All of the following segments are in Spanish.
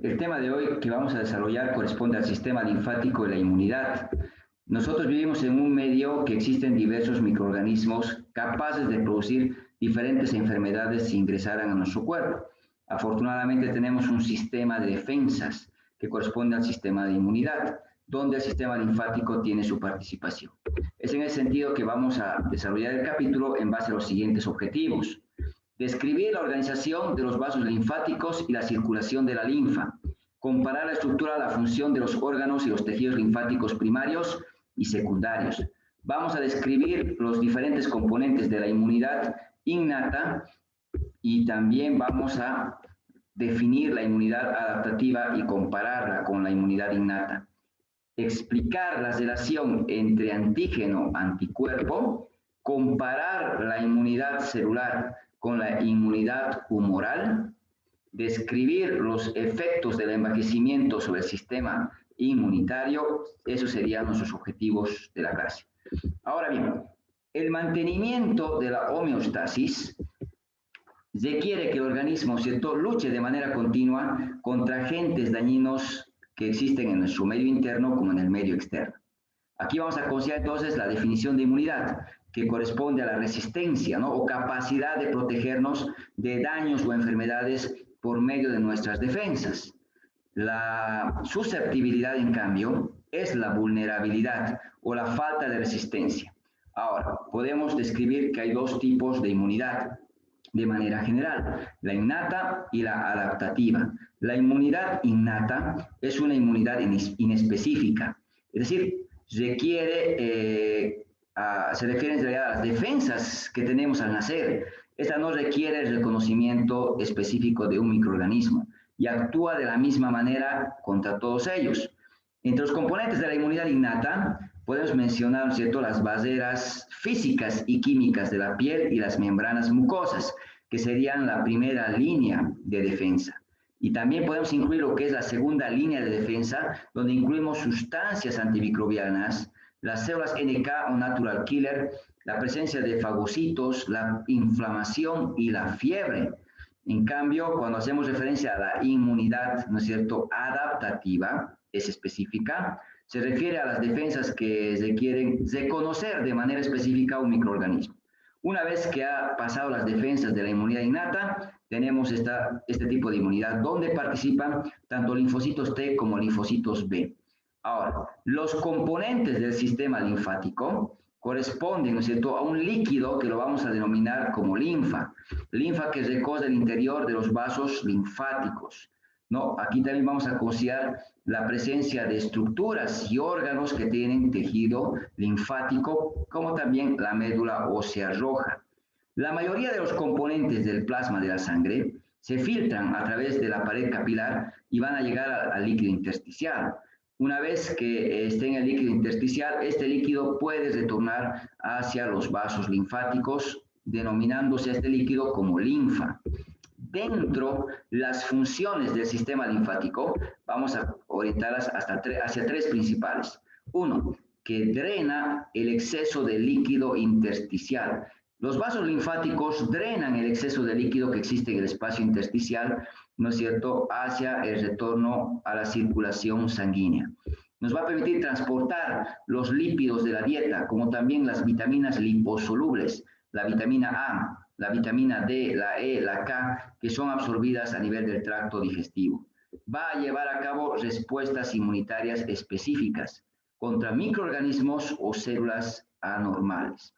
El tema de hoy que vamos a desarrollar corresponde al sistema linfático y la inmunidad. Nosotros vivimos en un medio que existen diversos microorganismos capaces de producir diferentes enfermedades si ingresaran a nuestro cuerpo. Afortunadamente tenemos un sistema de defensas que corresponde al sistema de inmunidad, donde el sistema linfático tiene su participación. Es en ese sentido que vamos a desarrollar el capítulo en base a los siguientes objetivos. Describir la organización de los vasos linfáticos y la circulación de la linfa. Comparar la estructura, la función de los órganos y los tejidos linfáticos primarios y secundarios. Vamos a describir los diferentes componentes de la inmunidad innata y también vamos a definir la inmunidad adaptativa y compararla con la inmunidad innata. Explicar la relación entre antígeno-anticuerpo, comparar la inmunidad celular con la inmunidad humoral, describir los efectos del envejecimiento sobre el sistema inmunitario. Esos serían nuestros objetivos de la clase. Ahora bien, el mantenimiento de la homeostasis requiere que el organismo, ¿cierto?, luche de manera continua contra agentes dañinos que existen en nuestro medio interno como en el medio externo. Aquí vamos a considerar entonces la definición de inmunidad, que corresponde a la resistencia, ¿no?, o capacidad de protegernos de daños o enfermedades por medio de nuestras defensas. La susceptibilidad, en cambio, es la vulnerabilidad o la falta de resistencia. Ahora, podemos describir que hay dos tipos de inmunidad de manera general, la innata y la adaptativa. La inmunidad innata es una inmunidad inespecífica, es decir, se refiere en realidad a las defensas que tenemos al nacer. Esta no requiere el reconocimiento específico de un microorganismo y actúa de la misma manera contra todos ellos. Entre los componentes de la inmunidad innata podemos mencionar, ¿cierto?, las barreras físicas y químicas de la piel y las membranas mucosas, que serían la primera línea de defensa. Y también podemos incluir lo que es la segunda línea de defensa, donde incluimos sustancias antimicrobianas, las células NK o natural killer, la presencia de fagocitos, la inflamación y la fiebre. En cambio, cuando hacemos referencia a la inmunidad, ¿no es cierto?, adaptativa, es específica, se refiere a las defensas que requieren reconocer de manera específica un microorganismo. Una vez que ha pasado las defensas de la inmunidad innata, tenemos este tipo de inmunidad donde participan tanto linfocitos T como linfocitos B. Ahora, los componentes del sistema linfático corresponden, ¿no es cierto?, a un líquido que lo vamos a denominar como linfa. Linfa que recorre el interior de los vasos linfáticos, ¿no? Aquí también vamos a considerar la presencia de estructuras y órganos que tienen tejido linfático, como también la médula ósea roja. La mayoría de los componentes del plasma de la sangre se filtran a través de la pared capilar y van a llegar al líquido intersticial. Una vez que esté en el líquido intersticial, este líquido puede retornar hacia los vasos linfáticos, denominándose este líquido como linfa. Dentro las funciones del sistema linfático, vamos a orientarlas hacia tres principales. Uno, que drena el exceso de líquido intersticial. Los vasos linfáticos drenan el exceso de líquido que existe en el espacio intersticial, ¿no es cierto?, hacia el retorno a la circulación sanguínea. Nos va a permitir transportar los lípidos de la dieta, como también las vitaminas liposolubles, la vitamina A, la vitamina D, la E, la K, que son absorbidas a nivel del tracto digestivo. Va a llevar a cabo respuestas inmunitarias específicas contra microorganismos o células anormales.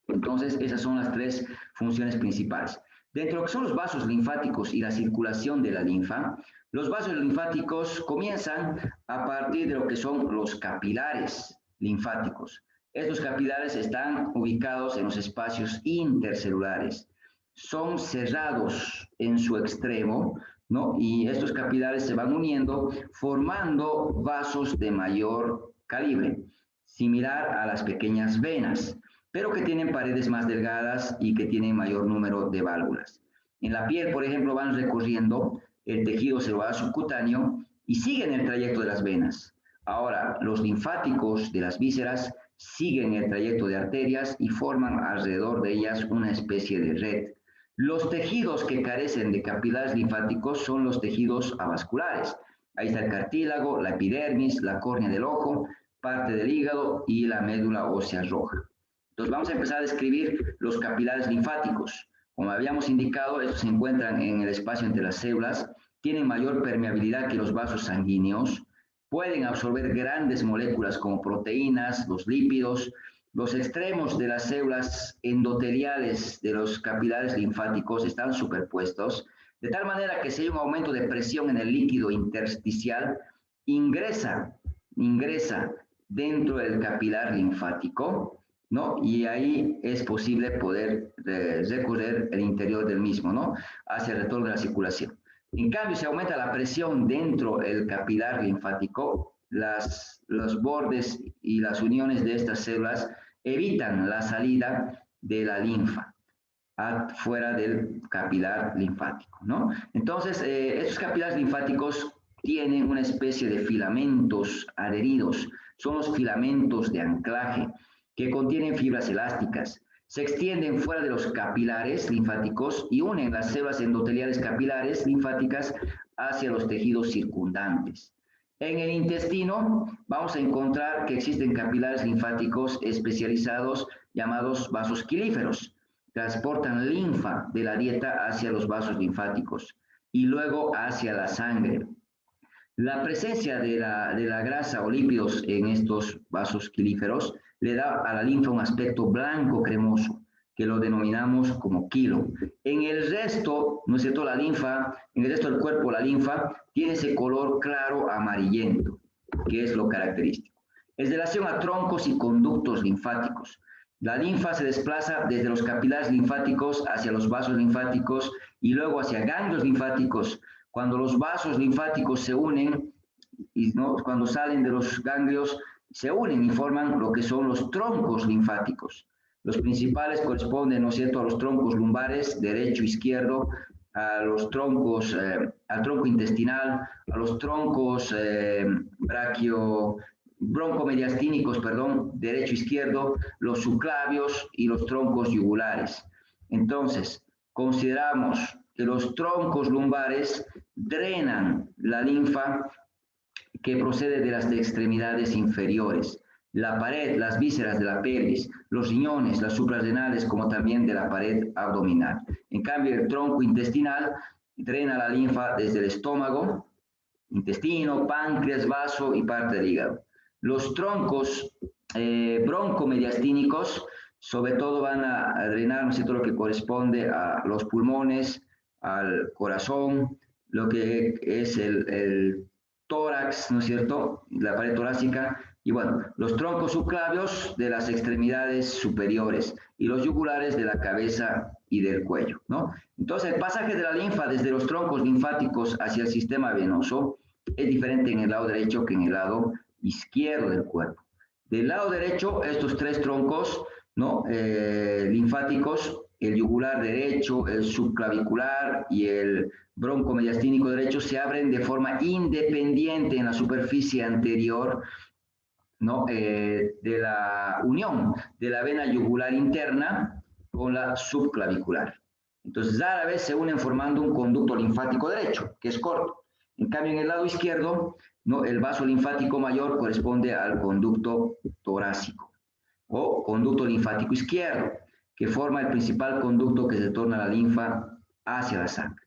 Entonces, esas son las tres funciones principales. Dentro de lo que son los vasos linfáticos y la circulación de la linfa, los vasos linfáticos comienzan a partir de lo que son los capilares linfáticos. Estos capilares están ubicados en los espacios intercelulares. Son cerrados en su extremo, ¿no? Y estos capilares se van uniendo, formando vasos de mayor calibre, similar a las pequeñas venas, pero que tienen paredes más delgadas y que tienen mayor número de válvulas. En la piel, por ejemplo, van recorriendo el tejido celular subcutáneo y siguen el trayecto de las venas. Ahora, los linfáticos de las vísceras siguen el trayecto de arterias y forman alrededor de ellas una especie de red. Los tejidos que carecen de capilares linfáticos son los tejidos avasculares. Ahí está el cartílago, la epidermis, la córnea del ojo, parte del hígado y la médula ósea roja. Entonces vamos a empezar a describir los capilares linfáticos. Como habíamos indicado, estos se encuentran en el espacio entre las células, tienen mayor permeabilidad que los vasos sanguíneos, pueden absorber grandes moléculas como proteínas, los lípidos. Los extremos de las células endoteliales de los capilares linfáticos están superpuestos, de tal manera que si hay un aumento de presión en el líquido intersticial, ingresa dentro del capilar linfático, ¿no? Y ahí es posible poder recorrer el interior del mismo, ¿no? Hacia el retorno de la circulación. En cambio, si aumenta la presión dentro del capilar linfático, los bordes y las uniones de estas células evitan la salida de la linfa fuera del capilar linfático, ¿no? Entonces, estos capilares linfáticos tienen una especie de filamentos adheridos, son los filamentos de anclaje que contienen fibras elásticas, se extienden fuera de los capilares linfáticos y unen las células endoteliales capilares linfáticas hacia los tejidos circundantes. En el intestino vamos a encontrar que existen capilares linfáticos especializados llamados vasos quilíferos. Transportan linfa de la dieta hacia los vasos linfáticos y luego hacia la sangre. La presencia de la grasa o lípidos en estos vasos quilíferos le da a la linfa un aspecto blanco cremoso, que lo denominamos como quilo. En el resto, ¿no es cierto?, la linfa, en el resto del cuerpo, la linfa tiene ese color claro amarillento, que es lo característico. En relación a troncos y conductos linfáticos, la linfa se desplaza desde los capilares linfáticos hacia los vasos linfáticos y luego hacia ganglios linfáticos. Cuando los vasos linfáticos se unen, ¿no?, cuando salen de los ganglios, se unen y forman lo que son los troncos linfáticos. Los principales corresponden, ¿no es cierto?, a los troncos lumbares, derecho, izquierdo, a los troncos, al tronco intestinal, a los troncos broncomediastínicos, derecho, izquierdo, los subclavios y los troncos yugulares. Entonces, consideramos que los troncos lumbares drenan la linfa que procede de las extremidades inferiores, la pared, las vísceras de la pelvis, los riñones, las suprarrenales, como también de la pared abdominal. En cambio, el tronco intestinal drena la linfa desde el estómago, intestino, páncreas, vaso y parte del hígado. Los troncos broncomediastínicos, sobre todo, van a drenar, ¿no es cierto?, lo que corresponde a los pulmones, al corazón, lo que es el tórax, ¿no es cierto?, la pared torácica, y bueno, los troncos subclavios de las extremidades superiores y los yugulares de la cabeza y del cuello, ¿no? Entonces, el pasaje de la linfa desde los troncos linfáticos hacia el sistema venoso es diferente en el lado derecho que en el lado izquierdo del cuerpo. Del lado derecho, estos tres troncos, ¿no?, linfáticos, el yugular derecho, el subclavicular y el broncomediastínico derecho, se abren de forma independiente en la superficie anterior, ¿no?, de la unión de la vena yugular interna con la subclavicular. Entonces, rara vez se unen formando un conducto linfático derecho, que es corto. En cambio, en el lado izquierdo, ¿no?, el vaso linfático mayor corresponde al conducto torácico o conducto linfático izquierdo, que forma el principal conducto que se torna la linfa hacia la sangre.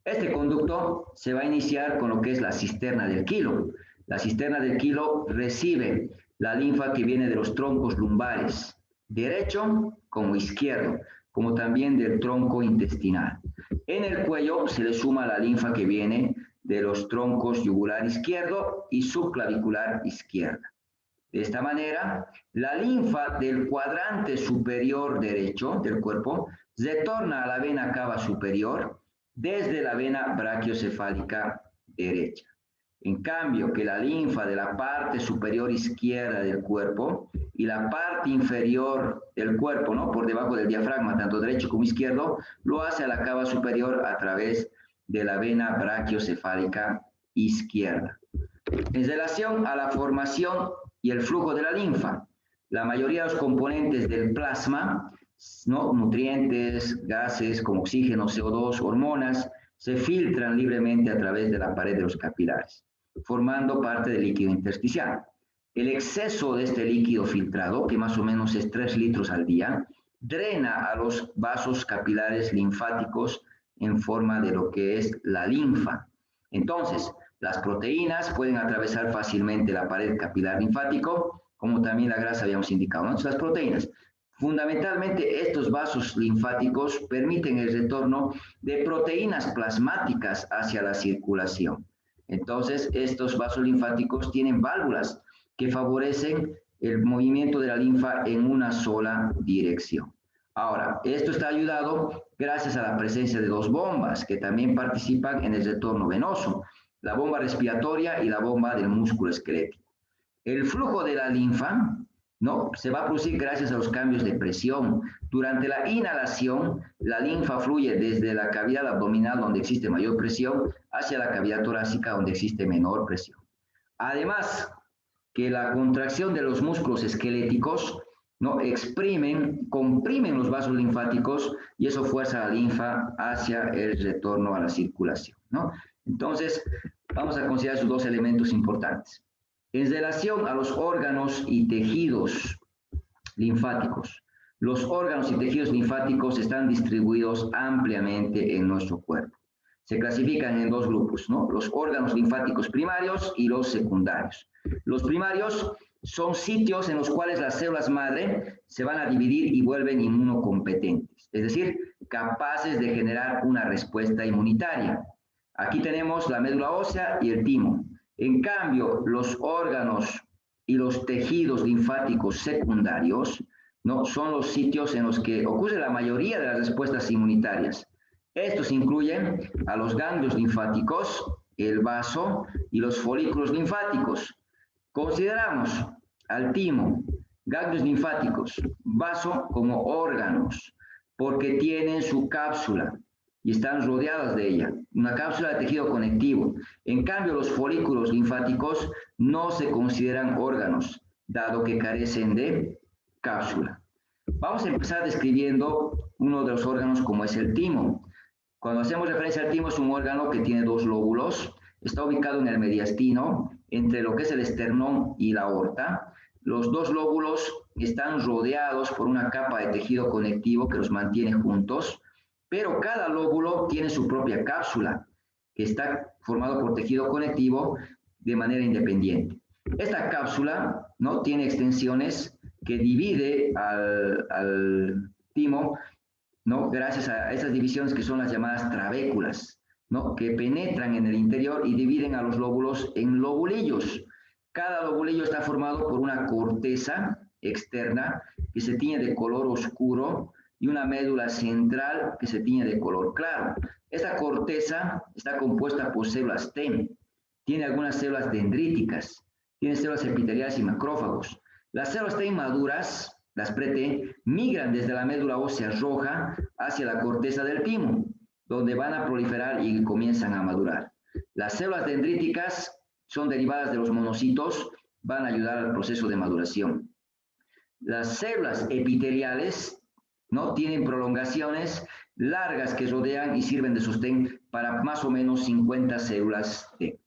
Este conducto se va a iniciar con lo que es la cisterna del quilo. La cisterna del quilo recibe la linfa que viene de los troncos lumbares, derecho como izquierdo, como también del tronco intestinal. En el cuello se le suma la linfa que viene de los troncos yugular izquierdo y subclavicular izquierda. De esta manera, la linfa del cuadrante superior derecho del cuerpo retorna a la vena cava superior desde la vena brachiocefálica derecha. En cambio, que la linfa de la parte superior izquierda del cuerpo y la parte inferior del cuerpo, ¿no?, por debajo del diafragma, tanto derecho como izquierdo, lo hace a la cava superior a través de la vena brachiocefálica izquierda. En relación a la formación y el flujo de la linfa, la mayoría de los componentes del plasma ¿no? Nutrientes, gases como oxígeno, CO2, hormonas, se filtran libremente a través de la pared de los capilares, formando parte del líquido intersticial. El exceso de este líquido filtrado, que más o menos es 3 litros al día, drena a los vasos capilares linfáticos en forma de lo que es la linfa. Entonces, las proteínas pueden atravesar fácilmente la pared capilar linfático, como también la grasa habíamos indicado, ¿no? Entonces, las proteínas. Fundamentalmente, estos vasos linfáticos permiten el retorno de proteínas plasmáticas hacia la circulación. Entonces, estos vasos linfáticos tienen válvulas que favorecen el movimiento de la linfa en una sola dirección. Ahora, esto está ayudado gracias a la presencia de 2 bombas que también participan en el retorno venoso, la bomba respiratoria y la bomba del músculo esquelético. El flujo de la linfa, ¿no?, se va a producir gracias a los cambios de presión. Durante la inhalación, la linfa fluye desde la cavidad abdominal, donde existe mayor presión, hacia la cavidad torácica, donde existe menor presión. Además, que la contracción de los músculos esqueléticos, ¿no?, comprimen los vasos linfáticos y eso fuerza la linfa hacia el retorno a la circulación, ¿no? Entonces, vamos a considerar esos 2 elementos importantes. En relación a los órganos y tejidos linfáticos, los órganos y tejidos linfáticos están distribuidos ampliamente en nuestro cuerpo. Se clasifican en 2 grupos, ¿no? Los órganos linfáticos primarios y los secundarios. Los primarios son sitios en los cuales las células madre se van a dividir y vuelven inmunocompetentes, es decir, capaces de generar una respuesta inmunitaria. Aquí tenemos la médula ósea y el timo. En cambio, los órganos y los tejidos linfáticos secundarios, ¿no?, son los sitios en los que ocurre la mayoría de las respuestas inmunitarias. Estos incluyen a los ganglios linfáticos, el vaso y los folículos linfáticos. Consideramos al timo, ganglios linfáticos, vaso como órganos, porque tienen su cápsula y están rodeadas de ella, una cápsula de tejido conectivo. En cambio, los folículos linfáticos no se consideran órganos, dado que carecen de cápsula. Vamos a empezar describiendo uno de los órganos como es el timo. Cuando hacemos referencia al timo, es un órgano que tiene 2 lóbulos, está ubicado en el mediastino, entre lo que es el esternón y la aorta. Los 2 lóbulos están rodeados por una capa de tejido conectivo que los mantiene juntos, pero cada lóbulo tiene su propia cápsula, que está formado por tejido conectivo de manera independiente. Esta cápsula, ¿no?, tiene extensiones que divide al timo, ¿no?, gracias a esas divisiones que son las llamadas trabéculas, ¿no?, que penetran en el interior y dividen a los lóbulos en lobulillos. Cada lobulillo está formado por una corteza externa que se tiñe de color oscuro y una médula central que se tiñe de color claro. Esta corteza está compuesta por células T, tiene algunas células dendríticas, tiene células epiteliales y macrófagos. Las células T inmaduras, las pre-T, migran desde la médula ósea roja hacia la corteza del timo, donde van a proliferar y comienzan a madurar. Las células dendríticas son derivadas de los monocitos, van a ayudar al proceso de maduración. Las células epiteliales, ¿no?, tienen prolongaciones largas que rodean y sirven de sostén para más o menos 50 células T.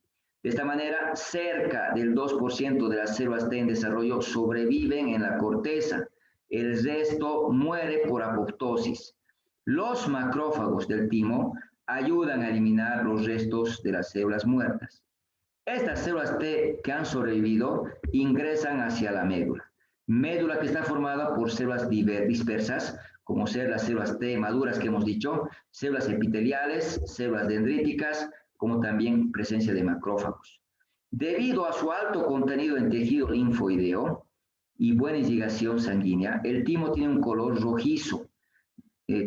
De esta manera, cerca del 2% de las células T en desarrollo sobreviven en la corteza. El resto muere por apoptosis. Los macrófagos del timo ayudan a eliminar los restos de las células muertas. Estas células T que han sobrevivido ingresan hacia la médula. Médula que está formada por células dispersas, como ser las células T maduras que hemos dicho, células epiteliales, células dendríticas, como también presencia de macrófagos. Debido a su alto contenido en tejido linfoideo y buena irrigación sanguínea, el timo tiene un color rojizo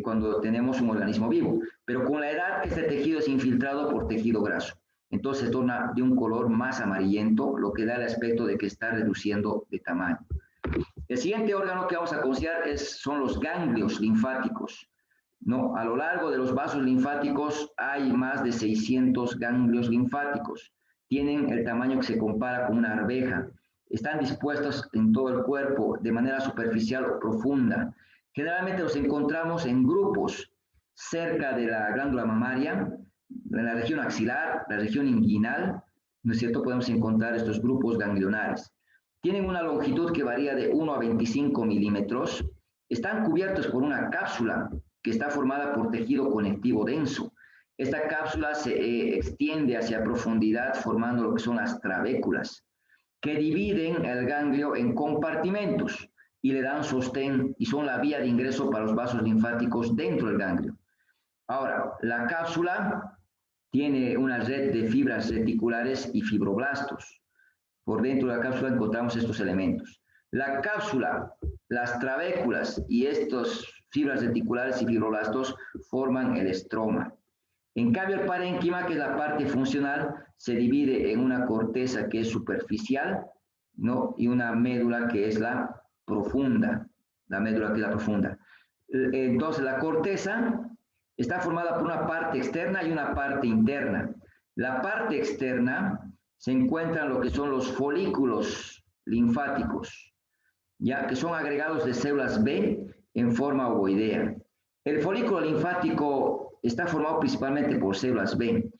cuando tenemos un organismo vivo, pero con la edad este tejido es infiltrado por tejido graso. Entonces se torna de un color más amarillento, lo que da el aspecto de que está reduciendo de tamaño. El siguiente órgano que vamos a considerar son los ganglios linfáticos, ¿no? A lo largo de los vasos linfáticos hay más de 600 ganglios linfáticos. Tienen el tamaño que se compara con una arveja. Están dispuestos en todo el cuerpo de manera superficial o profunda. Generalmente los encontramos en grupos cerca de la glándula mamaria, en la región axilar, la región inguinal, ¿no es cierto? Podemos encontrar estos grupos ganglionares. Tienen una longitud que varía de 1 a 25 milímetros. Están cubiertos por una cápsula que está formada por tejido conectivo denso. Esta cápsula se extiende hacia profundidad formando lo que son las trabéculas, que dividen el ganglio en compartimentos y le dan sostén y son la vía de ingreso para los vasos linfáticos dentro del ganglio. Ahora, la cápsula tiene una red de fibras reticulares y fibroblastos. Por dentro de la cápsula encontramos estos elementos. La cápsula, las trabéculas y estos fibras reticulares y fibroblastos forman el estroma. En cambio, el parénquima, que es la parte funcional, se divide en una corteza que es superficial, ¿no? Y una médula que es la profunda, la médula que es la profunda. Entonces, la corteza está formada por una parte externa y una parte interna. La parte externa se encuentra en lo que son los folículos linfáticos, ya que son agregados de células B en forma ovoidea. El folículo linfático está formado principalmente por células B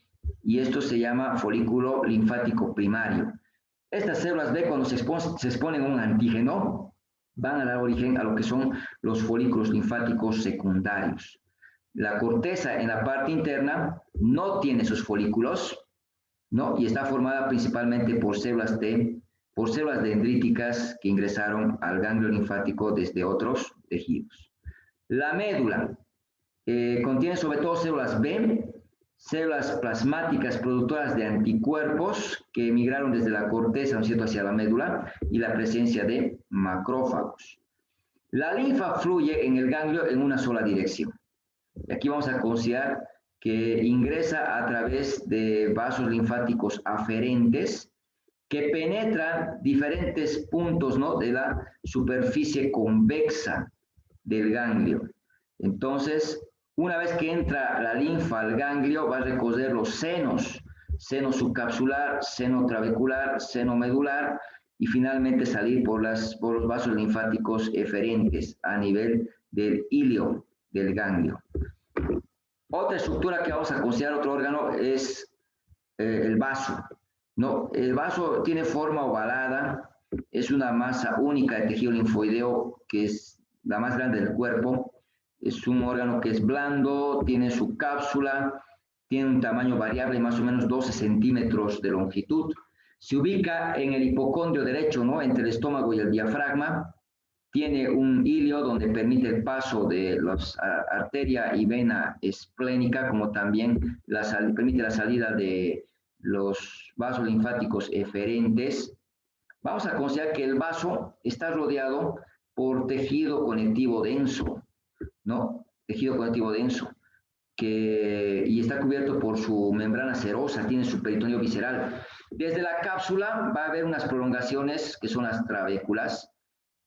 y esto se llama folículo linfático primario. Estas células B, cuando se exponen a un antígeno, van a dar origen a lo que son los folículos linfáticos secundarios. La corteza en la parte interna no tiene sus folículos, ¿no? Y está formada principalmente por células dendríticas que ingresaron al ganglio linfático desde otros tejidos. La médula contiene sobre todo células B, células plasmáticas productoras de anticuerpos que emigraron desde la corteza, ¿no es cierto?, hacia la médula, y la presencia de macrófagos. La linfa fluye en el ganglio en una sola dirección. Aquí vamos a considerar que ingresa a través de vasos linfáticos aferentes que penetran diferentes puntos, ¿no?, de la superficie convexa del ganglio. Entonces, una vez que entra la linfa al ganglio, va a recorrer los senos, seno subcapsular, seno trabecular, seno medular, y finalmente salir por los vasos linfáticos eferentes a nivel del hilio del ganglio. Otra estructura que vamos a considerar, otro órgano, es el vaso, ¿no? El vaso tiene forma ovalada, es una masa única de tejido linfoideo que es la más grande del cuerpo. Es un órgano que es blando, tiene su cápsula, tiene un tamaño variable, más o menos 12 centímetros de longitud. Se ubica en el hipocondrio derecho, ¿no?, entre el estómago y el diafragma. Tiene un hilio donde permite el paso de la arteria y vena esplénica, como también permite la salida de los vasos linfáticos eferentes. Vamos a considerar que el vaso está rodeado por tejido conectivo denso, ¿no? Tejido conectivo denso, y está cubierto por su membrana serosa, tiene su peritoneo visceral. Desde la cápsula va a haber unas prolongaciones que son las trabéculas.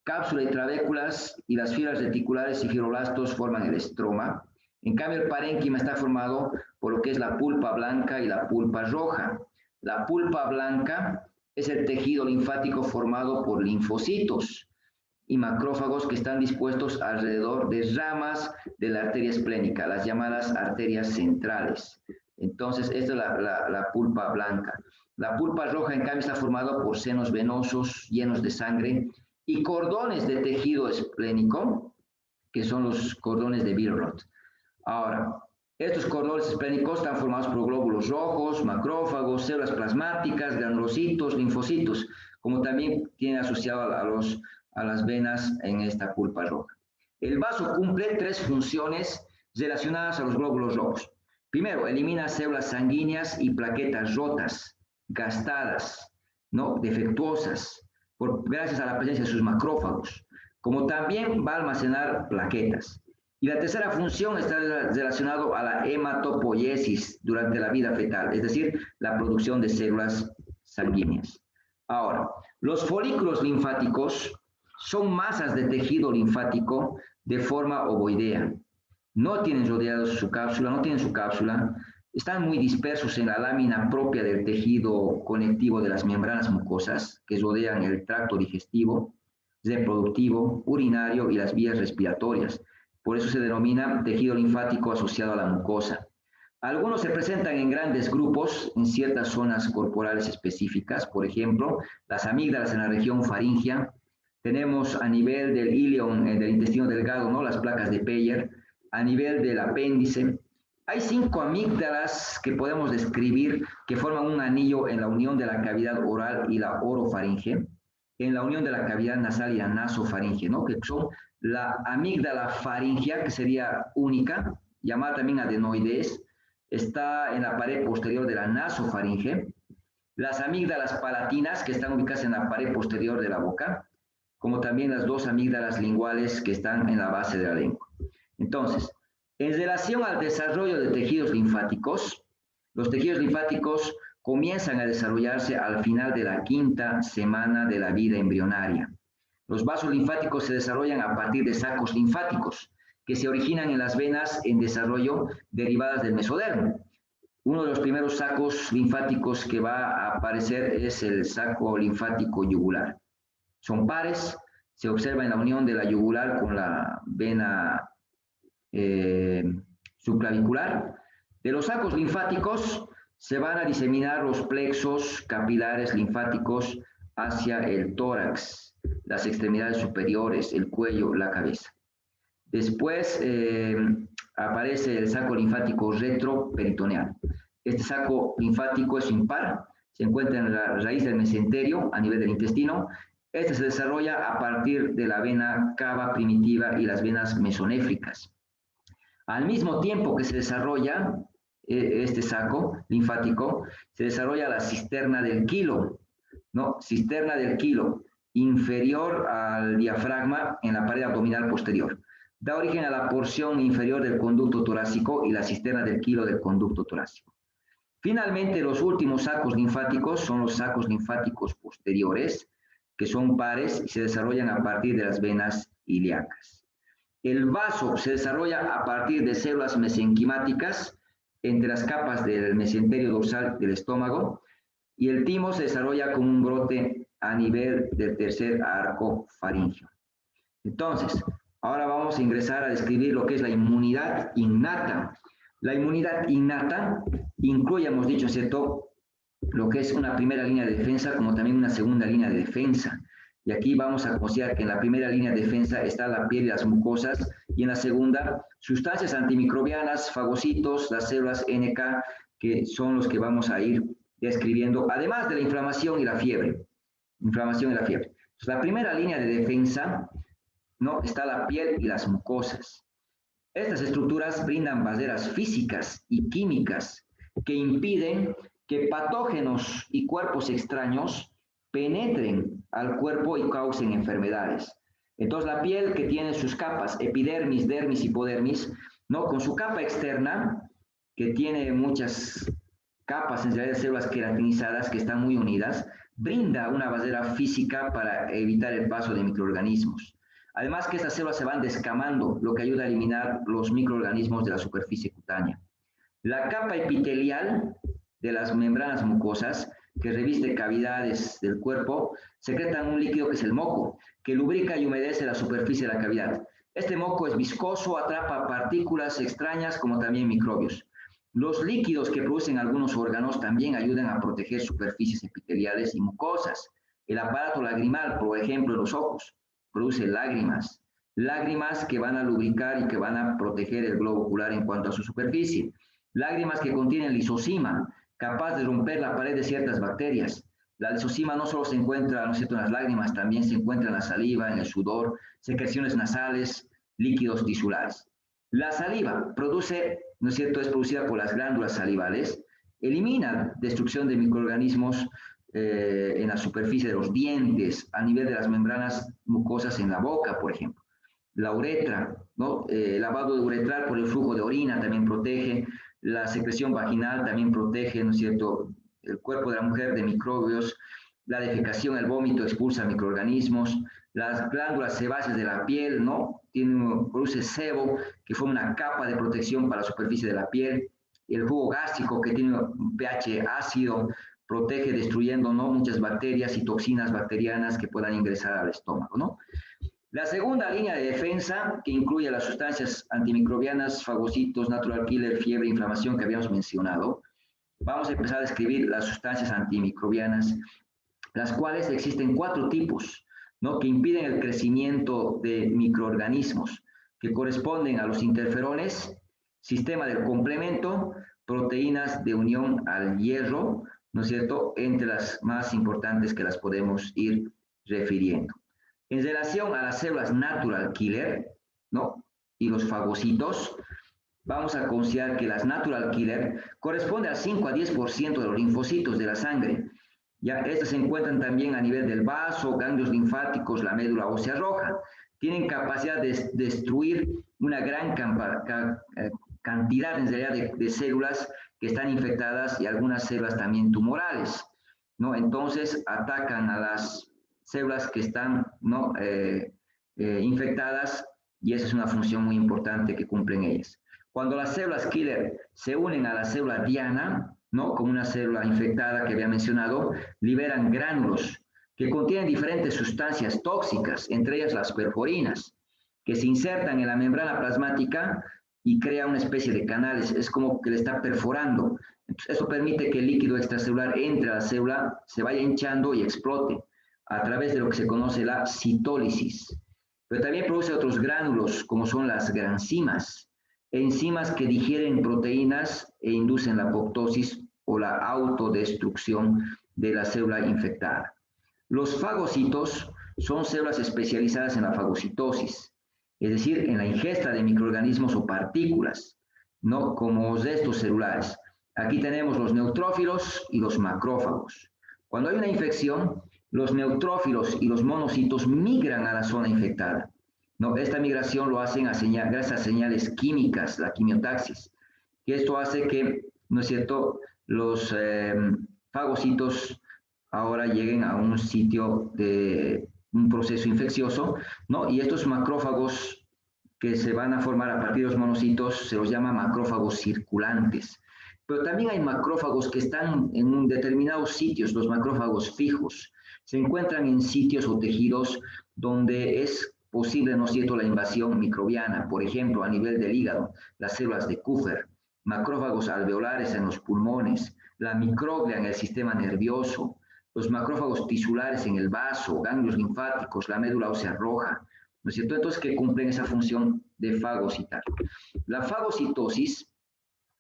Cápsula y trabéculas y las fibras reticulares y fibroblastos forman el estroma. En cambio, el parénquima está formado por lo que es la pulpa blanca y la pulpa roja. La pulpa blanca es el tejido linfático formado por linfocitos y macrófagos que están dispuestos alrededor de ramas de la arteria esplénica, las llamadas arterias centrales. Entonces, esta es la pulpa blanca. La pulpa roja, en cambio, está formada por senos venosos llenos de sangre y cordones de tejido esplénico, que son los cordones de Billroth. Ahora, estos cordones esplénicos están formados por glóbulos rojos, macrófagos, células plasmáticas, granulocitos, linfocitos, como también tiene asociado a las venas en esta pulpa roja. El vaso cumple 3 funciones relacionadas a los glóbulos rojos. Primero, elimina células sanguíneas y plaquetas rotas, gastadas, ¿no?, defectuosas, gracias a la presencia de sus macrófagos, como también va a almacenar plaquetas. Y la tercera función está relacionada a la hematopoiesis durante la vida fetal, es decir, la producción de células sanguíneas. Ahora, los folículos linfáticos son masas de tejido linfático de forma ovoidea. No tienen rodeados su cápsula, están muy dispersos en la lámina propia del tejido conectivo de las membranas mucosas que rodean el tracto digestivo. reproductivo, urinario y las vías respiratorias. Por eso se denomina tejido linfático asociado a la mucosa. Algunos se presentan en grandes grupos en ciertas zonas corporales específicas, por ejemplo, las amígdalas en la región faríngea. Tenemos a nivel del ilion, del intestino delgado, ¿no? Las placas de Peyer, a nivel del apéndice. Hay 5 amígdalas que podemos describir que forman un anillo en la unión de la cavidad oral y la orofaringe, en la unión de la cavidad nasal y la nasofaringe, ¿no? Que son la amígdala faringea, que sería única, llamada también adenoides, está en la pared posterior de la nasofaringe, las amígdalas palatinas, que están ubicadas en la pared posterior de la boca, como también las 2 amígdalas linguales que están en la base de la lengua. Entonces, en relación al desarrollo de tejidos linfáticos, los tejidos linfáticos comienzan a desarrollarse al final de la 5ª semana de la vida embrionaria. Los vasos linfáticos se desarrollan a partir de sacos linfáticos, que se originan en las venas en desarrollo derivadas del mesodermo. Uno de los primeros sacos linfáticos que va a aparecer es el saco linfático yugular. Son pares, se observa en la unión de la yugular con la vena subclavicular. De los sacos linfáticos se van a diseminar los plexos capilares linfáticos hacia el tórax, las extremidades superiores, el cuello, la cabeza. Después aparece el saco linfático retroperitoneal. Este saco linfático es impar, se encuentra en la raíz del mesenterio a nivel del intestino. Este se desarrolla a partir de la vena cava primitiva y las venas mesonéfricas. Al mismo tiempo que se desarrolla este saco linfático, se desarrolla la cisterna del quilo, ¿no? Cisterna del quilo, inferior al diafragma en la pared abdominal posterior. Da origen a la porción inferior del conducto torácico y la cisterna del quilo del conducto torácico. Finalmente, los últimos sacos linfáticos son los sacos linfáticos posteriores, que son pares y se desarrollan a partir de las venas ilíacas. El vaso se desarrolla a partir de células mesenquimáticas entre las capas del mesenterio dorsal del estómago, y el timo se desarrolla como un brote a nivel del tercer arco faríngeo. Entonces, ahora vamos a ingresar a describir lo que es la inmunidad innata. La inmunidad innata incluye, hemos dicho, ¿cierto?, lo que es una primera línea de defensa como también una segunda línea de defensa. Y aquí vamos a considerar que en la primera línea de defensa está la piel y las mucosas, y en la segunda, sustancias antimicrobianas, fagocitos, las células NK, que son los que vamos a ir describiendo, además de la inflamación y la fiebre. Inflamación y la fiebre. Entonces, la primera línea de defensa, ¿no?, está la piel y las mucosas. Estas estructuras brindan barreras físicas y químicas que impiden que patógenos y cuerpos extraños penetren al cuerpo y causen enfermedades. Entonces, la piel, que tiene sus capas, epidermis, dermis, hipodermis, ¿no?, con su capa externa, que tiene muchas capas, en realidad, de células queratinizadas que están muy unidas, brinda una barrera física para evitar el paso de microorganismos. Además que estas células se van descamando, lo que ayuda a eliminar los microorganismos de la superficie cutánea. La capa epitelial de las membranas mucosas, que reviste cavidades del cuerpo, secretan un líquido que es el moco, que lubrica y humedece la superficie de la cavidad. Este moco es viscoso, atrapa partículas extrañas como también microbios. Los líquidos que producen algunos órganos también ayudan a proteger superficies epiteliales y mucosas. El aparato lagrimal, por ejemplo, los ojos, produce lágrimas. Lágrimas que van a lubricar y que van a proteger el globo ocular en cuanto a su superficie. Lágrimas que contienen lisosima, capaz de romper la pared de ciertas bacterias. La lisosima no solo se encuentra, ¿no es cierto?, en las lágrimas, también se encuentra en la saliva, en el sudor, secreciones nasales, líquidos tisulares. La saliva produce, ¿no es cierto?, es producida por las glándulas salivales, elimina destrucción de microorganismos en la superficie de los dientes, a nivel de las membranas mucosas en la boca, por ejemplo. La uretra, ¿no?, el lavado uretral por el flujo de orina también protege. La secreción vaginal también protege, ¿no es cierto?, el cuerpo de la mujer de microbios. La defecación, el vómito, expulsa microorganismos. Las glándulas sebáceas de la piel, ¿no?, produce sebo, que forma una capa de protección para la superficie de la piel. El jugo gástrico, que tiene un pH ácido, protege destruyendo, ¿no?, muchas bacterias y toxinas bacterianas que puedan ingresar al estómago, ¿no? La segunda línea de defensa, que incluye las sustancias antimicrobianas, fagocitos, natural killer, fiebre, inflamación que habíamos mencionado. Vamos a empezar a describir las sustancias antimicrobianas, las cuales existen 4 tipos, ¿no?, que impiden el crecimiento de microorganismos, que corresponden a los interferones, sistema del complemento, proteínas de unión al hierro, ¿no es cierto?, entre las más importantes que las podemos ir refiriendo. En relación a las células natural killer, ¿no?, y los fagocitos, vamos a considerar que las natural killer corresponden al 5 a 10% de los linfocitos de la sangre. Ya estas se encuentran también a nivel del vaso, ganglios linfáticos, la médula ósea roja. Tienen capacidad de destruir una gran cantidad en realidad de células que están infectadas y algunas células también tumorales, ¿no? Entonces atacan a las células que están, ¿no?, infectadas, y esa es una función muy importante que cumplen ellas. Cuando las células killer se unen a la célula diana, ¿no?, como una célula infectada que había mencionado, liberan gránulos que contienen diferentes sustancias tóxicas, entre ellas las perforinas, que se insertan en la membrana plasmática y crea una especie de canales, es como que le está perforando. Entonces, eso permite que el líquido extracelular entre a la célula, se vaya hinchando y explote a través de lo que se conoce la citólisis. Pero también produce otros gránulos, como son las granzimas, enzimas que digieren proteínas e inducen la apoptosis o la autodestrucción de la célula infectada. Los fagocitos son células especializadas en la fagocitosis, es decir, en la ingesta de microorganismos o partículas, ¿no?, como restos celulares. Aquí tenemos los neutrófilos y los macrófagos. Cuando hay una infección, los neutrófilos y los monocitos migran a la zona infectada, ¿no? Esta migración lo hacen gracias a señales químicas, la quimiotaxis, que esto hace que, ¿no es cierto?, los fagocitos ahora lleguen a un sitio de un proceso infeccioso, ¿no? Y estos macrófagos que se van a formar a partir de los monocitos se los llama macrófagos circulantes. Pero también hay macrófagos que están en determinados sitios, los macrófagos fijos. Se encuentran en sitios o tejidos donde es posible, ¿no es cierto?, la invasión microbiana, por ejemplo, a nivel del hígado, las células de Kupffer, macrófagos alveolares en los pulmones, la microglia en el sistema nervioso, los macrófagos tisulares en el vaso, ganglios linfáticos, la médula ósea roja, ¿no es cierto? Entonces, que cumplen esa función de fagocitar. La fagocitosis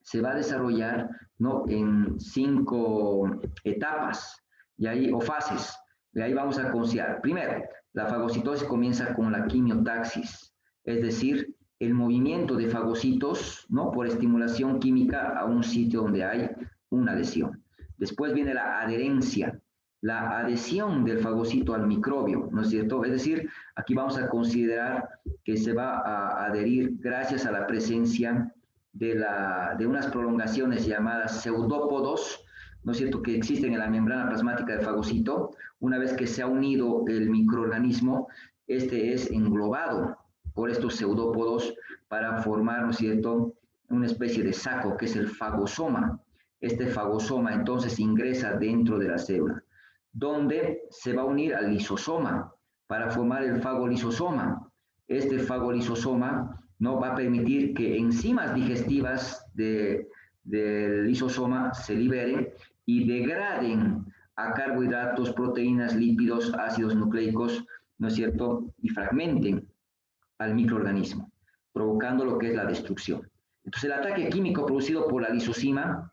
se va a desarrollar, ¿no?, en 5 etapas o fases. De ahí vamos a considerar. Primero, la fagocitosis comienza con la quimiotaxis, es decir, el movimiento de fagocitos, ¿no?, por estimulación química a un sitio donde hay una lesión. Después viene la adherencia, la adhesión del fagocito al microbio, ¿no es cierto? Es decir, aquí vamos a considerar que se va a adherir gracias a la presencia de unas prolongaciones llamadas pseudópodos, ¿no es cierto?, que existen en la membrana plasmática del fagocito. Una vez que se ha unido el microorganismo, este es englobado por estos pseudópodos para formar, ¿no es cierto?, una especie de saco que es el fagosoma. Este fagosoma entonces ingresa dentro de la célula, donde se va a unir al lisosoma para formar el fagolisosoma. Este fagolisosoma no va a permitir que enzimas digestivas del lisosoma se liberen y degraden a carbohidratos, proteínas, lípidos, ácidos nucleicos, ¿no es cierto?, y fragmenten al microorganismo, provocando lo que es la destrucción. Entonces, el ataque químico producido por la lisosima,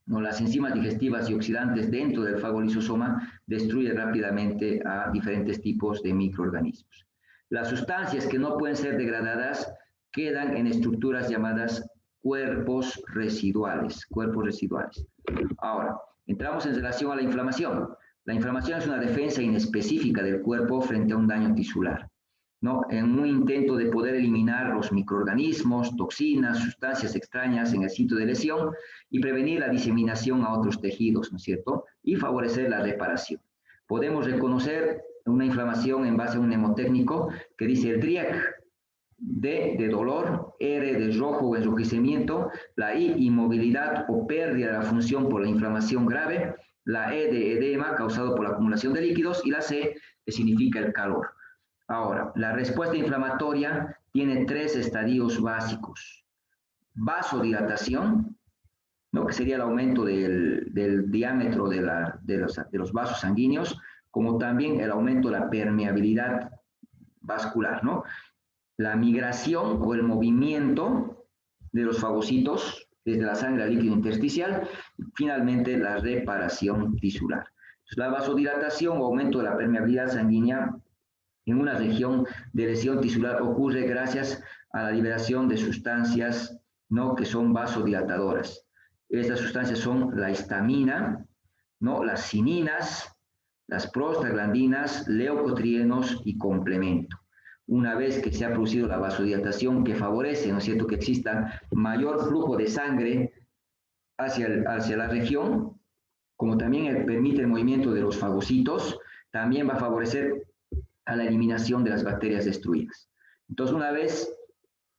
¿no?, las enzimas digestivas y oxidantes dentro del fagolisosoma, destruye rápidamente a diferentes tipos de microorganismos. Las sustancias que no pueden ser degradadas quedan en estructuras llamadas cuerpos residuales. Ahora, entramos en relación a la inflamación. La inflamación es una defensa inespecífica del cuerpo frente a un daño tisular, ¿no?, en un intento de poder eliminar los microorganismos, toxinas, sustancias extrañas en el sitio de lesión y prevenir la diseminación a otros tejidos, ¿no es cierto?, y favorecer la reparación. Podemos reconocer una inflamación en base a un mnemotécnico que dice el DRIEC, D de dolor, R de rojo o enrojecimiento, la I, inmovilidad o pérdida de la función por la inflamación grave, La E de edema, causado por la acumulación de líquidos, y la C, que significa el calor. Ahora, la respuesta inflamatoria tiene 3 estadios básicos. Vasodilatación, ¿no? Que sería el aumento del diámetro de los vasos sanguíneos, como también el aumento de la permeabilidad vascular, ¿no? La migración o el movimiento de los fagocitos desde la sangre al líquido intersticial, y finalmente la reparación tisular. Entonces, la vasodilatación o aumento de la permeabilidad sanguínea en una región de lesión tisular ocurre gracias a la liberación de sustancias, ¿no?, que son vasodilatadoras. Estas sustancias son la histamina, ¿no?, las cininas, las prostaglandinas, leucotrienos y complemento. Una vez que se ha producido la vasodilatación que favorece, ¿no es cierto?, que exista mayor flujo de sangre hacia la región, como también permite el movimiento de los fagocitos, también va a favorecer a la eliminación de las bacterias destruidas. Entonces, una vez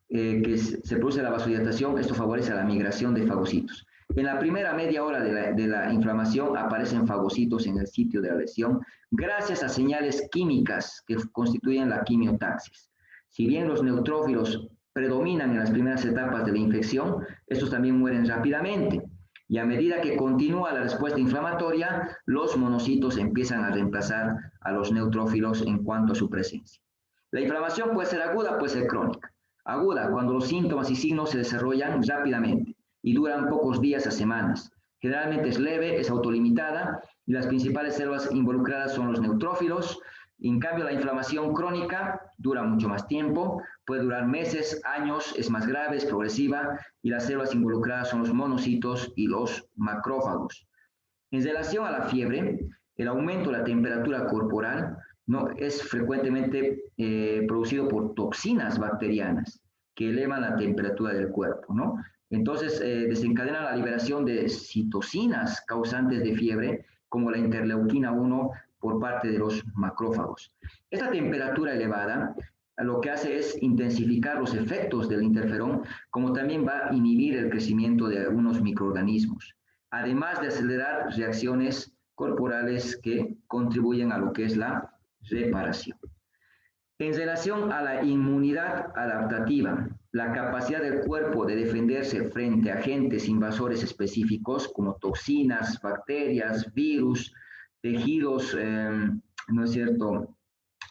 que se produce la vasodilatación, esto favorece a la migración de fagocitos. En la primera media hora de la inflamación aparecen fagocitos en el sitio de la lesión gracias a señales químicas que constituyen la quimiotaxis. Si bien los neutrófilos predominan en las primeras etapas de la infección, estos también mueren rápidamente. Y a medida que continúa la respuesta inflamatoria, los monocitos empiezan a reemplazar a los neutrófilos en cuanto a su presencia. La inflamación puede ser aguda, puede ser crónica. Aguda, cuando los síntomas y signos se desarrollan rápidamente y duran pocos días a semanas. Generalmente es leve, es autolimitada y las principales células involucradas son los neutrófilos. En cambio, la inflamación crónica dura mucho más tiempo, puede durar meses, años, es más grave, es progresiva y las células involucradas son los monocitos y los macrófagos. En relación a la fiebre, el aumento de la temperatura corporal, ¿no?, es frecuentemente producido por toxinas bacterianas que elevan la temperatura del cuerpo, ¿no? Entonces, desencadena la liberación de citocinas causantes de fiebre, como la interleuquina 1 por parte de los macrófagos. Esta temperatura elevada lo que hace es intensificar los efectos del interferón, como también va a inhibir el crecimiento de algunos microorganismos, además de acelerar reacciones corporales que contribuyen a lo que es la reparación. En relación a la inmunidad adaptativa, la capacidad del cuerpo de defenderse frente a agentes invasores específicos como toxinas, bacterias, virus, tejidos, ¿no es cierto?,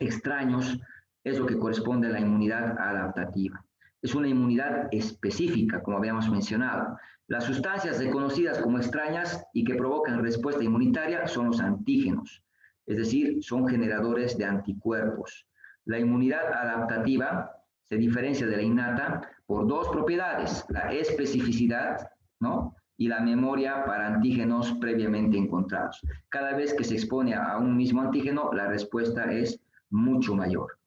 extraños, es lo que corresponde a la inmunidad adaptativa. Es una inmunidad específica, como habíamos mencionado. Las sustancias reconocidas como extrañas y que provocan respuesta inmunitaria son los antígenos, es decir, son generadores de anticuerpos. La inmunidad adaptativa se diferencia de la innata por 2 propiedades, la especificidad, ¿no?, y la memoria para antígenos previamente encontrados. Cada vez que se expone a un mismo antígeno, la respuesta es mucho mayor.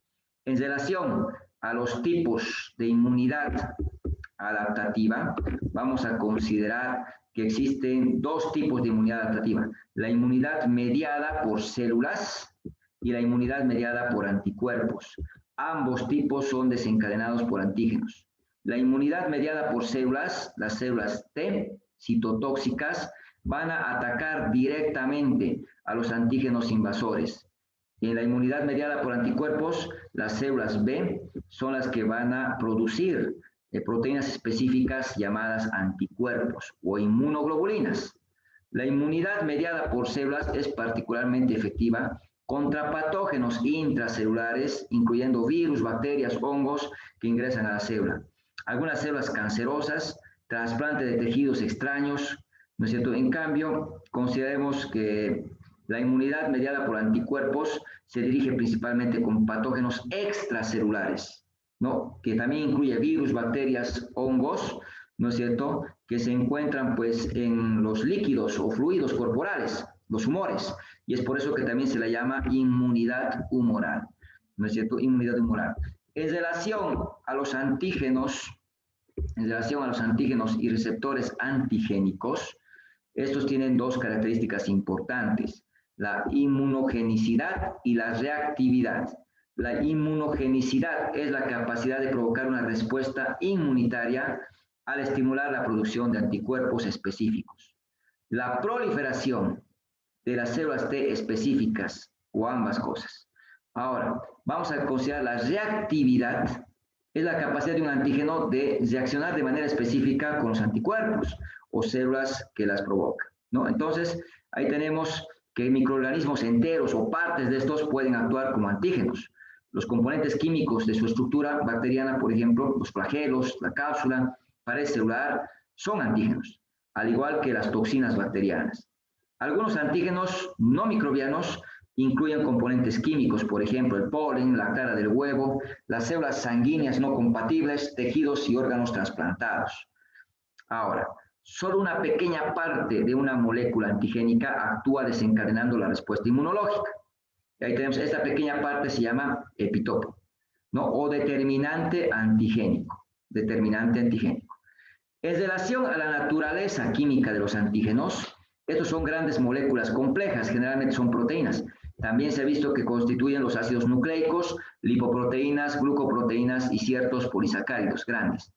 En relación a los tipos de inmunidad adaptativa, vamos a considerar que existen 2 tipos de inmunidad adaptativa: la inmunidad mediada por células y la inmunidad mediada por anticuerpos. Ambos tipos son desencadenados por antígenos. La inmunidad mediada por células, las células T, citotóxicas, van a atacar directamente a los antígenos invasores. En la inmunidad mediada por anticuerpos, las células B son las que van a producir proteínas específicas llamadas anticuerpos o inmunoglobulinas. La inmunidad mediada por células es particularmente efectiva contra patógenos intracelulares, incluyendo virus, bacterias, hongos que ingresan a la célula. Algunas células cancerosas, trasplante de tejidos extraños, ¿no es cierto? En cambio, consideremos que la inmunidad mediada por anticuerpos se dirige principalmente con patógenos extracelulares, ¿no?, que también incluye virus, bacterias, hongos, ¿no es cierto?, que se encuentran pues en los líquidos o fluidos corporales, los humores, y es por eso que también se la llama inmunidad humoral, ¿no es cierto?, inmunidad humoral. En relación a los antígenos y receptores antigénicos, estos tienen 2 características importantes: la inmunogenicidad y la reactividad. La inmunogenicidad es la capacidad de provocar una respuesta inmunitaria al estimular la producción de anticuerpos específicos. La proliferación de las células T específicas o ambas cosas. Ahora, vamos a considerar la reactividad, es la capacidad de un antígeno de reaccionar de manera específica con los anticuerpos o células que las provocan, ¿no? Entonces, ahí tenemos que microorganismos enteros o partes de estos pueden actuar como antígenos. Los componentes químicos de su estructura bacteriana, por ejemplo, los flagelos, la cápsula, pared celular, son antígenos, al igual que las toxinas bacterianas. Algunos antígenos no microbianos incluyen componentes químicos, por ejemplo, el polen, la clara del huevo, las células sanguíneas no compatibles, tejidos y órganos trasplantados. Ahora, solo una pequeña parte de una molécula antigénica actúa desencadenando la respuesta inmunológica. Y ahí tenemos, esta pequeña parte se llama epitopo, ¿no? O determinante antigénico, determinante antigénico. En relación a la naturaleza química de los antígenos, estos son grandes moléculas complejas, generalmente son proteínas. También se ha visto que constituyen los ácidos nucleicos, lipoproteínas, glucoproteínas y ciertos polisacáridos grandes,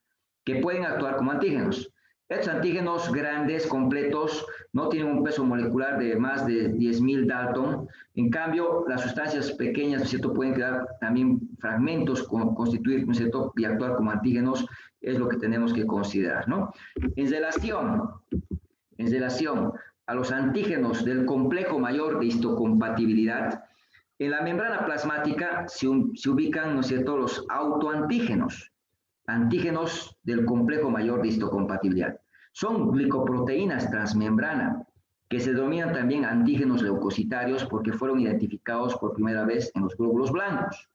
que pueden actuar como antígenos. Estos antígenos grandes, completos, no tienen un peso molecular de más de 10.000 Dalton. En cambio, las sustancias pequeñas, ¿no es cierto?, pueden quedar también fragmentos, constituir, ¿no es cierto?, y actuar como antígenos, es lo que tenemos que considerar, ¿no? En relación a los antígenos del complejo mayor de histocompatibilidad, en la membrana plasmática se ubican, ¿no es cierto?, los autoantígenos, antígenos del complejo mayor de histocompatibilidad. Son glicoproteínas transmembrana, que se denominan también antígenos leucocitarios porque fueron identificados por primera vez en los glóbulos blancos.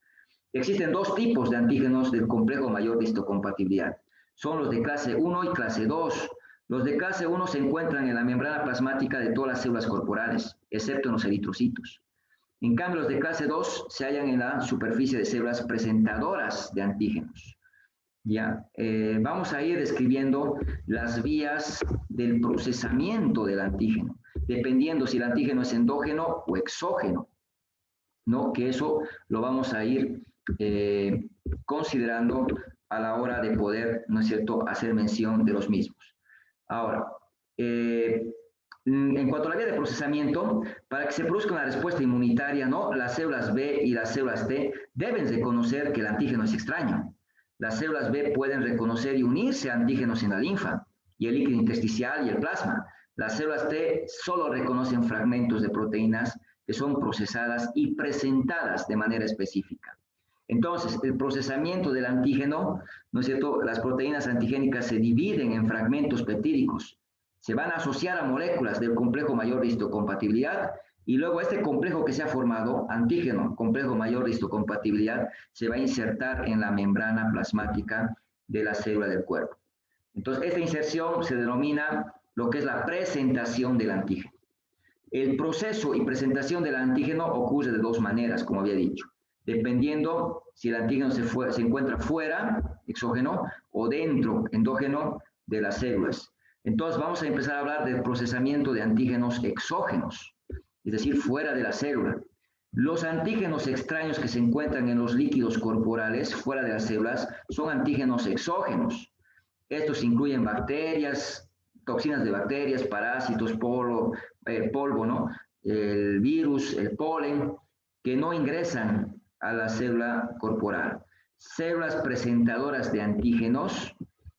Existen dos tipos de antígenos del complejo mayor de histocompatibilidad. Son los de clase 1 y clase 2. Los de clase 1 se encuentran en la membrana plasmática de todas las células corporales, excepto en los eritrocitos. En cambio, los de clase 2 se hallan en la superficie de células presentadoras de antígenos. Ya, vamos a ir describiendo las vías del procesamiento del antígeno, dependiendo si el antígeno es endógeno o exógeno, ¿no? Que eso lo vamos a ir considerando a la hora de poder, ¿no es cierto?, hacer mención de los mismos. Ahora, en cuanto a la vía de procesamiento, para que se produzca una respuesta inmunitaria, ¿no?, las células B y las células T deben reconocer que el antígeno es extraño. Las células B pueden reconocer y unirse a antígenos en la linfa y el líquido intersticial y el plasma. Las células T solo reconocen fragmentos de proteínas que son procesadas y presentadas de manera específica. Entonces, el procesamiento del antígeno, ¿no es cierto?, las proteínas antigénicas se dividen en fragmentos peptídicos, se van a asociar a moléculas del complejo mayor de histocompatibilidad y luego este complejo que se ha formado, antígeno, complejo mayor de histocompatibilidad, se va a insertar en la membrana plasmática de la célula del cuerpo. Entonces, esta inserción se denomina lo que es la presentación del antígeno. El proceso y presentación del antígeno ocurre de dos maneras, como había dicho, dependiendo si el antígeno se encuentra fuera, exógeno, o dentro, endógeno, de las células. Entonces, vamos a empezar a hablar del procesamiento de antígenos exógenos, es decir, fuera de la célula. Los antígenos extraños que se encuentran en los líquidos corporales, fuera de las células, son antígenos exógenos. Estos incluyen bacterias, toxinas de bacterias, parásitos, polvo, ¿no?, el virus, el polen, que no ingresan a la célula corporal. Células presentadoras de antígenos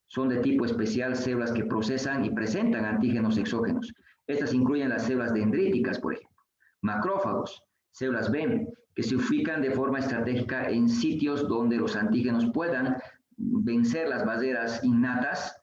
son de tipo especial, células que procesan y presentan antígenos exógenos. Estas incluyen las células dendríticas, por ejemplo, macrófagos, células B, que se ubican de forma estratégica en sitios donde los antígenos puedan vencer las barreras innatas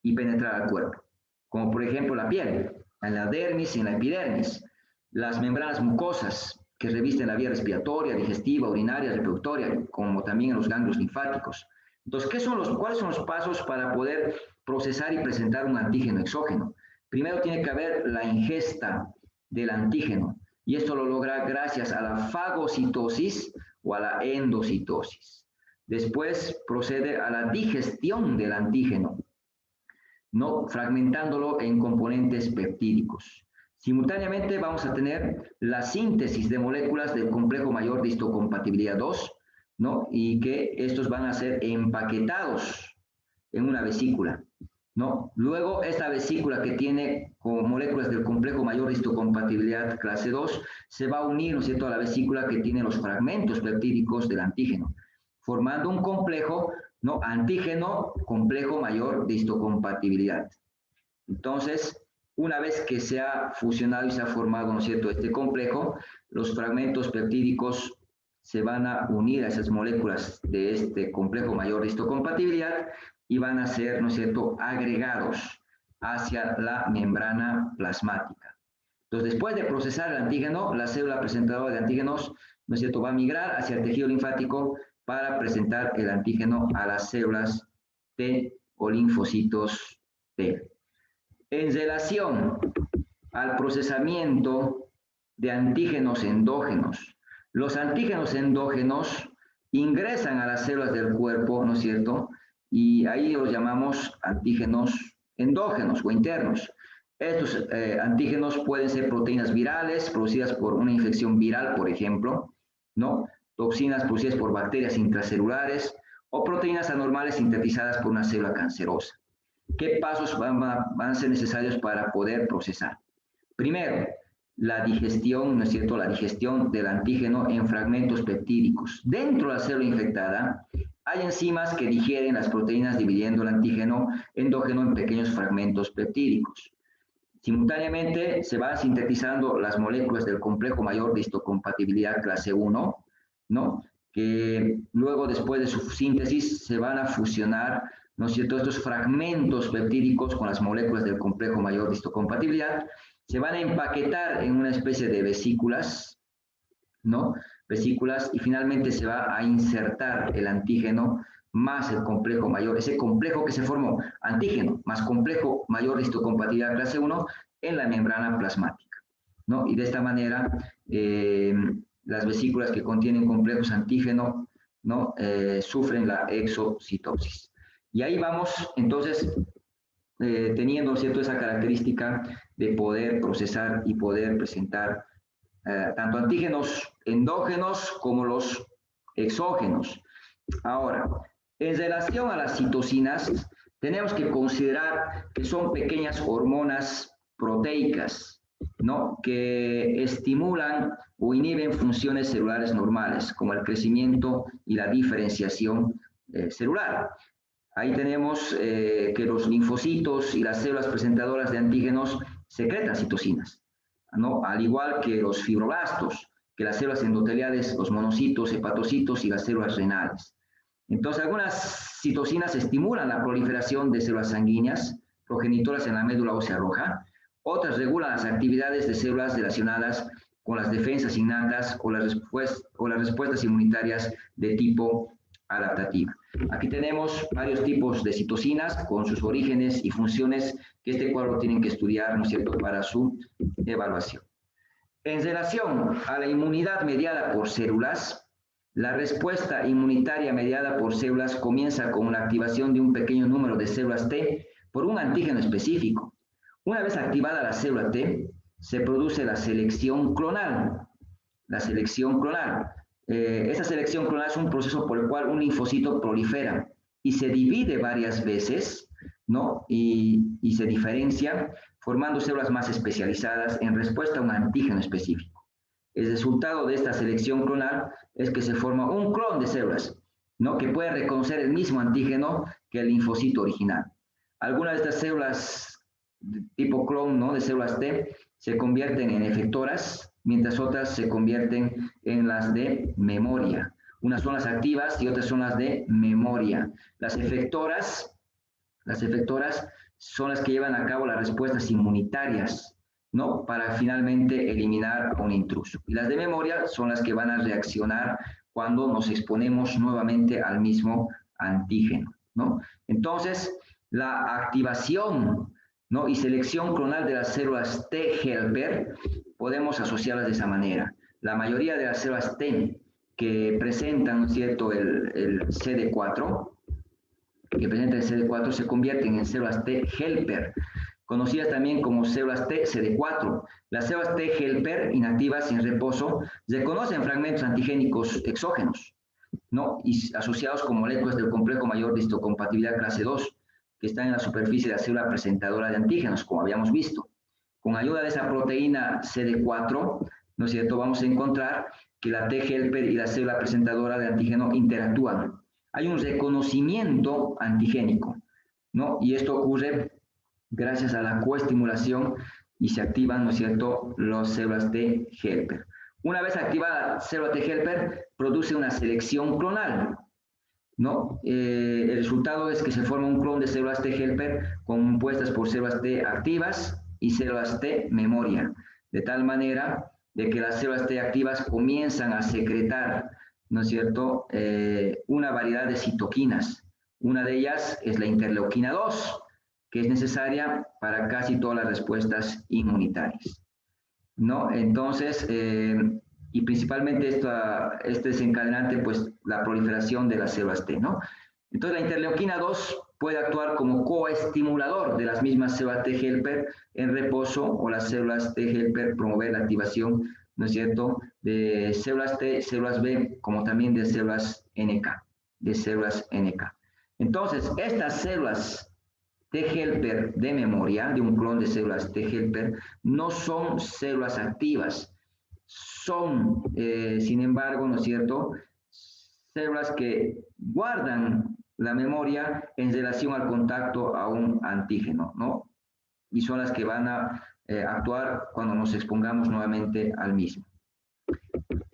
y penetrar al cuerpo, como por ejemplo la piel, en la dermis y en la epidermis, las membranas mucosas que revisten la vía respiratoria, digestiva, urinaria, reproductoria, como también en los ganglios linfáticos. Entonces, ¿cuáles son los pasos para poder procesar y presentar un antígeno exógeno? Primero tiene que haber la ingesta del antígeno, y esto lo logra gracias a la fagocitosis o a la endocitosis. Después procede a la digestión del antígeno, ¿no?, fragmentándolo en componentes peptídicos. Simultáneamente vamos a tener la síntesis de moléculas del complejo mayor de histocompatibilidad 2, ¿no?, y que estos van a ser empaquetados en una vesícula. ¿no? Luego, esta vesícula que tiene como moléculas del complejo mayor de histocompatibilidad clase 2 se va a unir, ¿no es cierto?, a la vesícula que tiene los fragmentos peptídicos del antígeno, formando un complejo, ¿no?, antígeno complejo mayor de histocompatibilidad. Entonces, una vez que se ha fusionado y se ha formado, ¿no es cierto?, este complejo, los fragmentos peptídicos se van a unir a esas moléculas de este complejo mayor de histocompatibilidad y van a ser, ¿no es cierto?, agregados hacia la membrana plasmática. Entonces, después de procesar el antígeno, la célula presentadora de antígenos, ¿no es cierto?, va a migrar hacia el tejido linfático para presentar el antígeno a las células T o linfocitos T. En relación al procesamiento de antígenos endógenos, los antígenos endógenos ingresan a las células del cuerpo, ¿no es cierto?, y ahí los llamamos antígenos endógenos o internos. Estos antígenos pueden ser proteínas virales producidas por una infección viral, por ejemplo, ¿no?, toxinas producidas por bacterias intracelulares o proteínas anormales sintetizadas por una célula cancerosa. ¿Qué pasos van a ser necesarios para poder procesar? Primero, la digestión, ¿no es cierto?, la digestión del antígeno en fragmentos peptídicos. Dentro de la célula infectada hay enzimas que digieren las proteínas dividiendo el antígeno endógeno en pequeños fragmentos peptídicos. Simultáneamente se van sintetizando las moléculas del complejo mayor de histocompatibilidad clase 1, ¿no?, que luego, después de su síntesis, se van a fusionar, ¿no es cierto?, estos fragmentos peptídicos con las moléculas del complejo mayor de histocompatibilidad, se van a empaquetar en una especie de vesículas, ¿no?, vesículas, y finalmente se va a insertar el antígeno más el complejo mayor, ese complejo que se formó, antígeno más complejo mayor de histocompatibilidad clase 1, en la membrana plasmática, ¿no? Y de esta manera, las vesículas que contienen complejos antígeno, ¿no?, sufren la exocitosis. Y ahí vamos, entonces, teniendo, ¿cierto?, esa característica de poder procesar y poder presentar tanto antígenos endógenos como los exógenos. Ahora, en relación a las citocinas, tenemos que considerar que son pequeñas hormonas proteicas, ¿no?, que estimulan o inhiben funciones celulares normales, como el crecimiento y la diferenciación celular. Ahí tenemos que los linfocitos y las células presentadoras de antígenos secretan citocinas, ¿no?, al igual que los fibroblastos, que las células endoteliales, los monocitos, hepatocitos y las células renales. Entonces, algunas citocinas estimulan la proliferación de células sanguíneas progenitoras en la médula ósea roja, otras regulan las actividades de células relacionadas con las defensas innatas o las respuestas inmunitarias de tipo adaptativa. Aquí tenemos varios tipos de citocinas con sus orígenes y funciones que este cuadro tienen que estudiar, ¿no es cierto?, para su evaluación. En relación a la inmunidad mediada por células, la respuesta inmunitaria mediada por células comienza con la activación de un pequeño número de células T por un antígeno específico. Una vez activada la célula T, se produce la selección clonal. La selección clonal. Esta selección clonal es un proceso por el cual un linfocito prolifera y se divide varias veces, ¿no?, y se diferencia, formando células más especializadas en respuesta a un antígeno específico. El resultado de esta selección clonal es que se forma un clon de células, ¿no?, que puede reconocer el mismo antígeno que el linfocito original. Algunas de estas células de tipo clon, ¿no?, de células T se convierten en efectoras, mientras otras se convierten en las de memoria. Unas son las activas y otras son las de memoria. Las efectoras son las que llevan a cabo las respuestas inmunitarias, ¿no?, para finalmente eliminar a un intruso. Y las de memoria son las que van a reaccionar cuando nos exponemos nuevamente al mismo antígeno, ¿no? Entonces, la activación, ¿no?, y selección clonal de las células T helper podemos asociarlas de esa manera. La mayoría de las células T que presentan, ¿no es cierto?, el CD4, se convierten en células T helper, conocidas también como células T CD4. Las células T helper inactivas y en reposo reconocen fragmentos antigénicos exógenos, ¿no?, y asociados con moléculas del complejo mayor de histocompatibilidad clase 2, que están en la superficie de la célula presentadora de antígenos, como habíamos visto. Con ayuda de esa proteína CD4, ¿no es cierto?, vamos a encontrar que la T helper y la célula presentadora de antígeno interactúan. Hay un reconocimiento antigénico, ¿no? Y esto ocurre gracias a la coestimulación y se activan, ¿no es cierto?, las células T helper. Una vez activada la célula T helper, produce una selección clonal, ¿no? El resultado es que se forma un clon de células T helper compuestas por células T activas y células T memoria, de tal manera de que las células T activas comienzan a secretar, ¿no es cierto?, una variedad de citoquinas. Una de ellas es la interleuquina 2, que es necesaria para casi todas las respuestas inmunitarias, ¿no? Entonces, y principalmente este desencadenante, pues la proliferación de las células T, ¿no? Entonces, la interleuquina 2 puede actuar como coestimulador de las mismas células T helper en reposo, o las células T helper promover la activación, ¿no es cierto?, de células T, células B, como también de células NK, Entonces, estas células T helper de memoria, de un clon de células T helper, no son células activas, son, sin embargo, ¿no es cierto?, células que guardan la memoria en relación al contacto a un antígeno, ¿no? Y son las que van a actuar cuando nos expongamos nuevamente al mismo.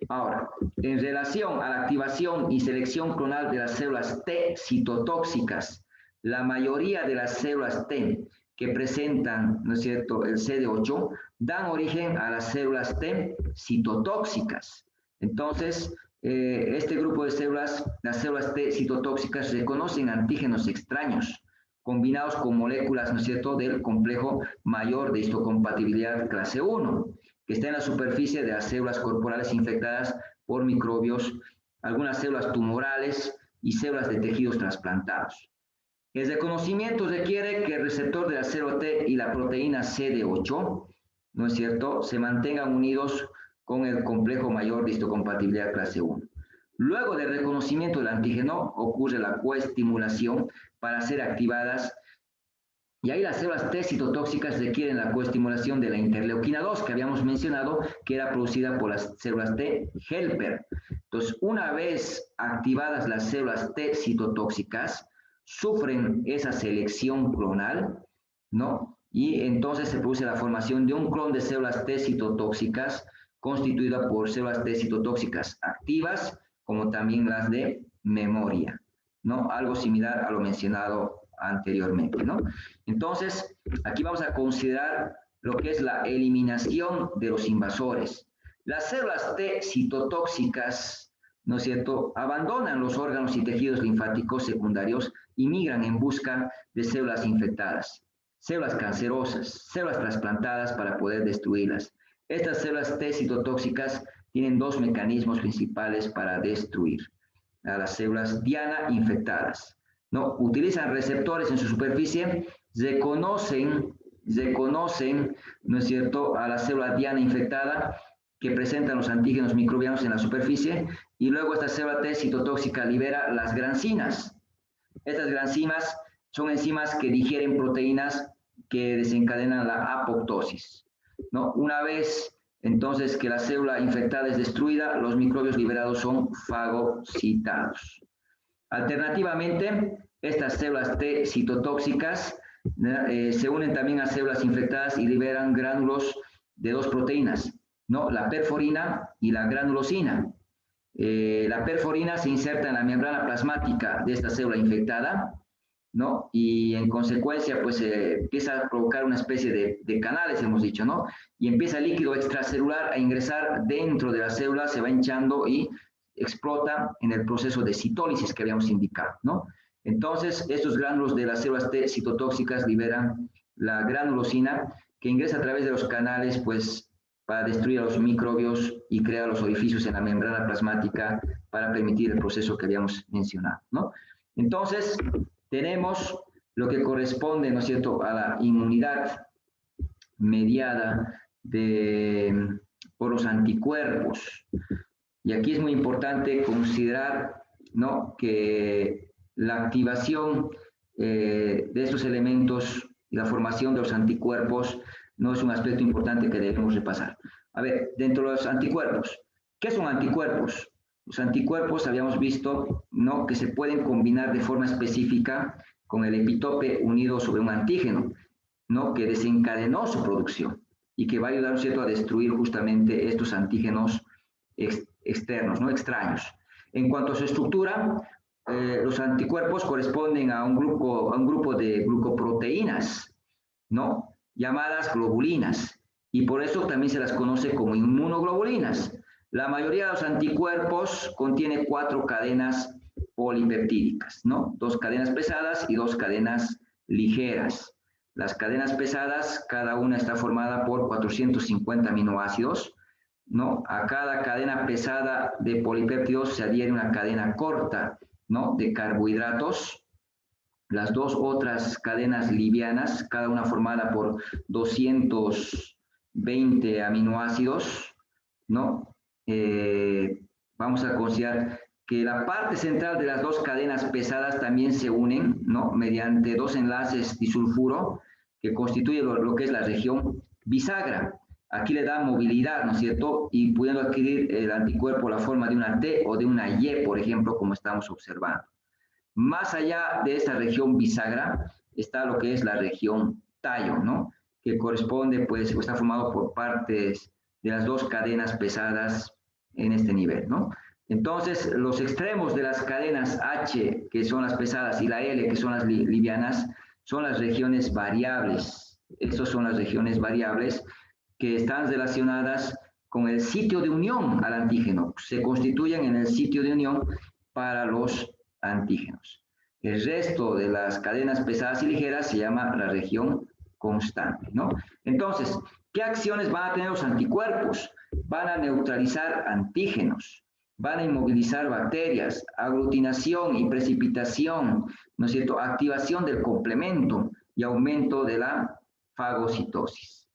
Ahora, en relación a la activación y selección clonal de las células T citotóxicas, la mayoría de las células T que presentan, ¿no es cierto?, el CD8, dan origen a las células T citotóxicas. Entonces, este grupo de células, las células T citotóxicas, reconocen antígenos extraños, combinados con moléculas, ¿no es cierto?, del complejo mayor de histocompatibilidad clase 1, que está en la superficie de las células corporales infectadas por microbios, algunas células tumorales y células de tejidos trasplantados. El reconocimiento requiere que el receptor de la célula T y la proteína CD8, ¿no es cierto?, se mantengan unidos con el complejo mayor de histocompatibilidad clase 1. Luego del reconocimiento del antígeno, ocurre la coestimulación para ser activadas, y ahí las células T citotóxicas requieren la coestimulación de la interleuquina 2, que habíamos mencionado, que era producida por las células T helper. Entonces, una vez activadas las células T citotóxicas, sufren esa selección clonal, ¿no? Y entonces se produce la formación de un clon de células T citotóxicas constituida por células T citotóxicas activas, como también las de memoria, ¿no? Algo similar a lo mencionado anteriormente, ¿no? Entonces, aquí vamos a considerar lo que es la eliminación de los invasores. Las células T citotóxicas, ¿no es cierto?, abandonan los órganos y tejidos linfáticos secundarios y migran en busca de células infectadas, células cancerosas, células trasplantadas para poder destruirlas. Estas células T citotóxicas tienen dos mecanismos principales para destruir a las células diana infectadas, ¿no? Utilizan receptores en su superficie, reconocen, ¿no es cierto?, a la célula diana infectada que presentan los antígenos microbianos en la superficie, y luego esta célula T citotóxica libera las granzinas. Estas granzinas son enzimas que digieren proteínas que desencadenan la apoptosis, ¿no? Una vez entonces que la célula infectada es destruida, los microbios liberados son fagocitados. Alternativamente, estas células T citotóxicas se unen también a células infectadas y liberan gránulos de dos proteínas, ¿no?, la perforina y la granulosina. La perforina se inserta en la membrana plasmática de esta célula infectada, ¿no?, y en consecuencia, pues empieza a provocar una especie de canales, hemos dicho, ¿no?, y empieza el líquido extracelular a ingresar dentro de la célula, se va hinchando y explota en el proceso de citólisis que habíamos indicado, ¿no? Entonces, estos gránulos de las células T citotóxicas liberan la granulosina, que ingresa a través de los canales, pues, para destruir a los microbios y crear los orificios en la membrana plasmática para permitir el proceso que habíamos mencionado, ¿no? Entonces, tenemos lo que corresponde, ¿no es cierto?, a la inmunidad mediada por los anticuerpos. Y aquí es muy importante considerar, ¿no?, que la activación de estos elementos y la formación de los anticuerpos no es un aspecto importante que debemos repasar. A ver, dentro de los anticuerpos, ¿qué son anticuerpos? Los anticuerpos habíamos visto, ¿no?, que se pueden combinar de forma específica con el epitope unido sobre un antígeno, ¿no?, que desencadenó su producción y que va a ayudar, ¿no es cierto?, a destruir justamente estos antígenos externos, ¿no?, extraños. En cuanto a su estructura, los anticuerpos corresponden a un grupo de glucoproteínas, ¿no?, llamadas globulinas, y por eso también se las conoce como inmunoglobulinas. La mayoría de los anticuerpos contiene 4 cadenas polipeptídicas, ¿no? 2 cadenas pesadas y 2 cadenas ligeras. Las cadenas pesadas, cada una está formada por 450 aminoácidos, ¿no? A cada cadena pesada de polipéptidos se adhiere una cadena corta, ¿no?, de carbohidratos. Las 2 otras cadenas livianas, cada una formada por 220 aminoácidos, ¿no? Vamos a considerar que la parte central de las 2 cadenas pesadas también se unen, ¿no?, mediante 2 enlaces disulfuro que constituye lo que es la región bisagra. Aquí le da movilidad, ¿no es cierto?, y pudiendo adquirir el anticuerpo la forma de una T o de una Y, por ejemplo, como estamos observando. Más allá de esta región bisagra está lo que es la región tallo, ¿no?, que corresponde, pues, está formado por partes de las 2 cadenas pesadas en este nivel, ¿no? Entonces, los extremos de las cadenas H, que son las pesadas, y la L, que son las livianas, son las regiones variables. Estas son las regiones variables que están relacionadas con el sitio de unión al antígeno. Se constituyen en el sitio de unión para los antígenos. El resto de las cadenas pesadas y ligeras se llama la región constante, ¿no? Entonces, ¿qué acciones van a tener los anticuerpos? Van a neutralizar antígenos, van a inmovilizar bacterias, aglutinación y precipitación, ¿no es cierto?, activación del complemento y aumento de la fagocitosis.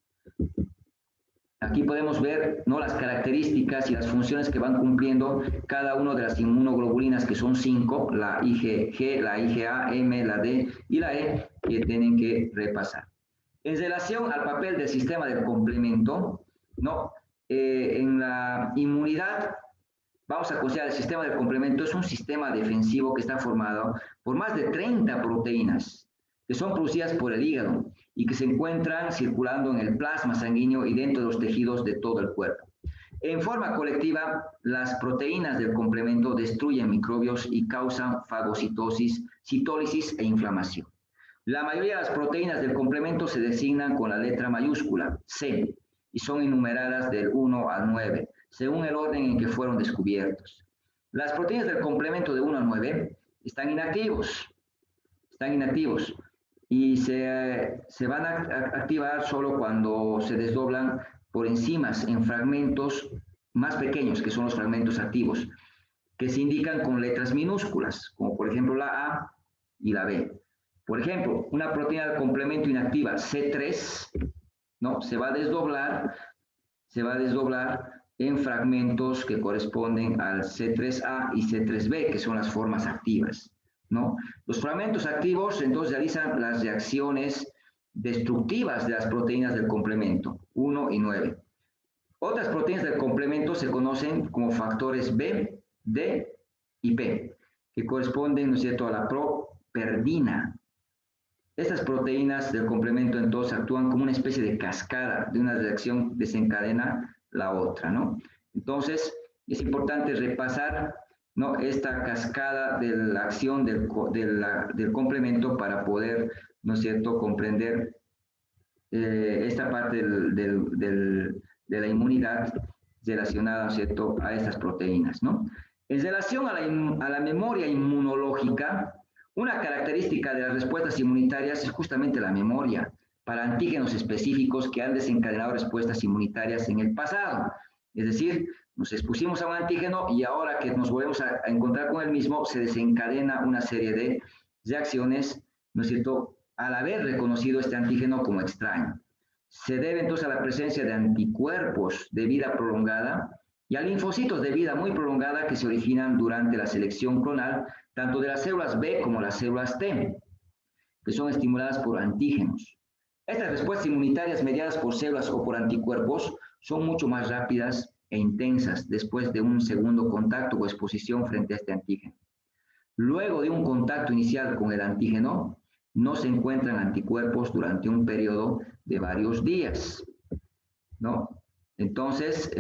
Aquí podemos ver, ¿no?, las características y las funciones que van cumpliendo cada una de las inmunoglobulinas, que son 5, la IgG, la IgA, M, la D y la E, que tienen que repasar. En relación al papel del sistema del complemento, ¿no?, en la inmunidad, vamos a considerar el sistema del complemento es un sistema defensivo que está formado por más de 30 proteínas que son producidas por el hígado y que se encuentran circulando en el plasma sanguíneo y dentro de los tejidos de todo el cuerpo. En forma colectiva, las proteínas del complemento destruyen microbios y causan fagocitosis, citólisis e inflamación. La mayoría de las proteínas del complemento se designan con la letra mayúscula, C, y son enumeradas del 1 al 9, según el orden en que fueron descubiertos. Las proteínas del complemento de 1 a 9 están inactivos y se van a activar solo cuando se desdoblan por enzimas en fragmentos más pequeños, que son los fragmentos activos, que se indican con letras minúsculas, como por ejemplo la A y la B. Por ejemplo, una proteína de complemento inactiva C3, ¿no?, se va a desdoblar en fragmentos que corresponden al C3A y C3B, que son las formas activas, ¿no? Los fragmentos activos entonces realizan las reacciones destructivas de las proteínas del complemento 1 y 9. Otras proteínas del complemento se conocen como factores B, D y P, que corresponden, ¿no es cierto?, a la properdina. Estas proteínas del complemento entonces actúan como una especie de cascada, de una reacción desencadena la otra, ¿no? Entonces, es importante repasar, ¿no?, esta cascada de la acción del complemento para poder, ¿no es cierto?, comprender esta parte de la inmunidad relacionada, ¿no es cierto?, a estas proteínas, ¿no? En relación a la memoria inmunológica, una característica de las respuestas inmunitarias es justamente la memoria para antígenos específicos que han desencadenado respuestas inmunitarias en el pasado. Es decir, nos expusimos a un antígeno y ahora que nos volvemos a encontrar con el mismo, se desencadena una serie de reacciones, ¿no es cierto?, al haber reconocido este antígeno como extraño. Se debe entonces a la presencia de anticuerpos de vida prolongada y a linfocitos de vida muy prolongada que se originan durante la selección clonal, tanto de las células B como las células T. que son estimuladas por antígenos. Estas respuestas inmunitarias mediadas por células o por anticuerpos son mucho más rápidas e intensas después de un segundo contacto o exposición frente a este antígeno. Luego de un contacto inicial con el antígeno, no se encuentran anticuerpos durante un periodo de varios días, ¿no? Entonces,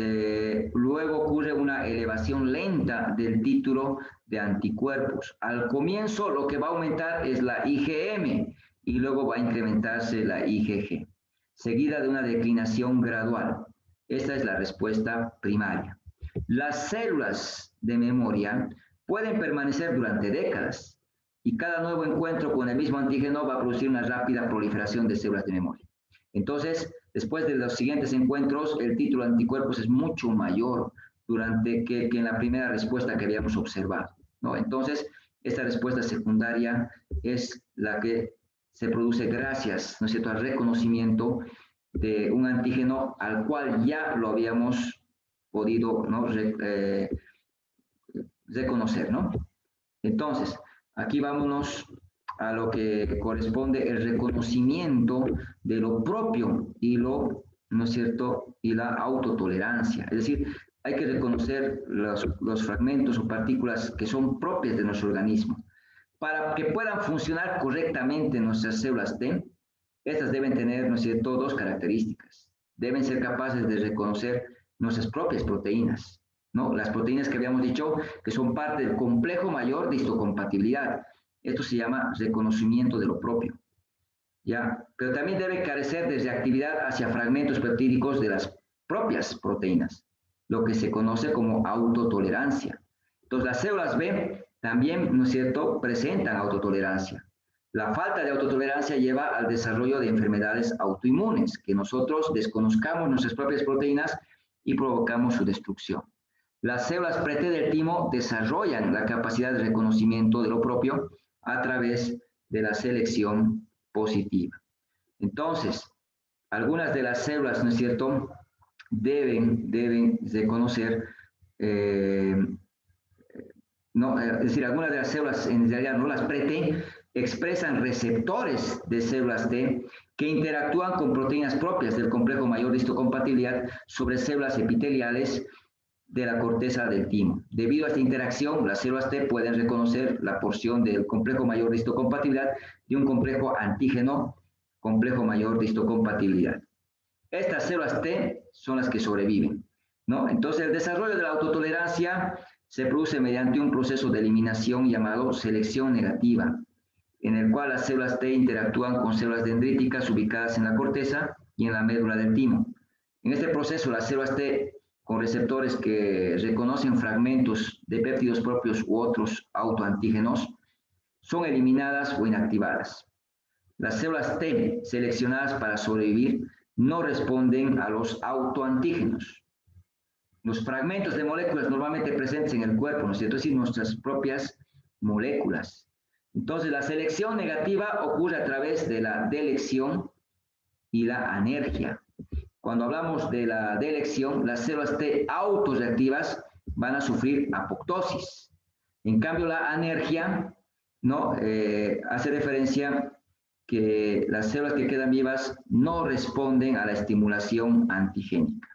luego ocurre una elevación lenta del título de anticuerpos. Al comienzo, lo que va a aumentar es la IgM y luego va a incrementarse la IgG, seguida de una declinación gradual. Esta es la respuesta primaria. Las células de memoria pueden permanecer durante décadas y cada nuevo encuentro con el mismo antígeno va a producir una rápida proliferación de células de memoria. Entonces, después de los siguientes encuentros, el título de anticuerpos es mucho mayor que en la primera respuesta que habíamos observado, ¿no? Entonces, esta respuesta secundaria es la que se produce gracias, ¿no es cierto?, al reconocimiento de un antígeno al cual ya lo habíamos podido, ¿no?, reconocer, ¿no? Entonces, aquí vámonos a lo que corresponde el reconocimiento de lo propio y lo, ¿no es cierto?, y la autotolerancia. Es decir, hay que reconocer los fragmentos o partículas que son propias de nuestro organismo. Para que puedan funcionar correctamente nuestras células T, estas deben tener, ¿no es cierto?, dos características. Deben ser capaces de reconocer nuestras propias proteínas, ¿no? Las proteínas que habíamos dicho que son parte del complejo mayor de histocompatibilidad. Esto se llama reconocimiento de lo propio, ¿ya? Pero también debe carecer de reactividad hacia fragmentos peptídicos de las propias proteínas, lo que se conoce como autotolerancia. Entonces, las células B también, ¿no es cierto?, presentan autotolerancia. La falta de autotolerancia lleva al desarrollo de enfermedades autoinmunes, que nosotros desconozcamos nuestras propias proteínas y provocamos su destrucción. Las células pre-T del timo desarrollan la capacidad de reconocimiento de lo propio a través de la selección positiva. Entonces, algunas de las células, ¿no es cierto?, deben reconocer, no, es decir, algunas de las células, en realidad no las pre-T, expresan receptores de células T que interactúan con proteínas propias del complejo mayor de histocompatibilidad sobre células epiteliales de la corteza del timo. Debido a esta interacción, las células T pueden reconocer la porción del complejo mayor de histocompatibilidad de un complejo antígeno, complejo mayor de histocompatibilidad. Estas células T son las que sobreviven, ¿no? Entonces, el desarrollo de la autotolerancia se produce mediante un proceso de eliminación llamado selección negativa, en el cual las células T interactúan con células dendríticas ubicadas en la corteza y en la médula del timo. En este proceso, las células T con receptores que reconocen fragmentos de péptidos propios u otros autoantígenos son eliminadas o inactivadas. Las células T seleccionadas para sobrevivir no responden a los autoantígenos. Los fragmentos de moléculas normalmente presentes en el cuerpo, ¿no es cierto?, es decir, nuestras propias moléculas. Entonces, la selección negativa ocurre a través de la delección y la anergia. Cuando hablamos de la delección, las células T autorreactivas van a sufrir apoptosis. En cambio, la anergia, ¿no?, hace referencia que las células que quedan vivas no responden a la estimulación antigénica.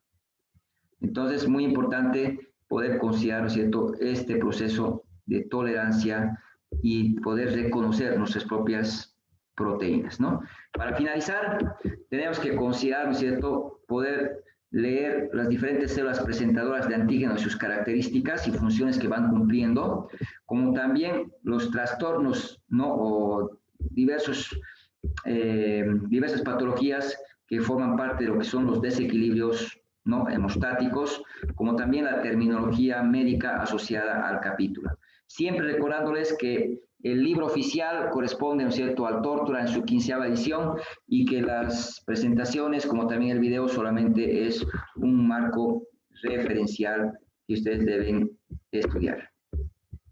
Entonces, es muy importante poder considerar, ¿no es cierto?, este proceso de tolerancia y poder reconocer nuestras propias proteínas, ¿no? Para finalizar, tenemos que considerar, ¿no es cierto?, poder leer las diferentes células presentadoras de antígenos y sus características y funciones que van cumpliendo, como también los trastornos, ¿no?, o diversas patologías que forman parte de lo que son los desequilibrios, ¿no?, hemostáticos, como también la terminología médica asociada al capítulo. Siempre recordándoles que el libro oficial corresponde, ¿no es cierto?, al Tórtora en su 15ª edición y que las presentaciones, como también el video, solamente es un marco referencial que ustedes deben estudiar.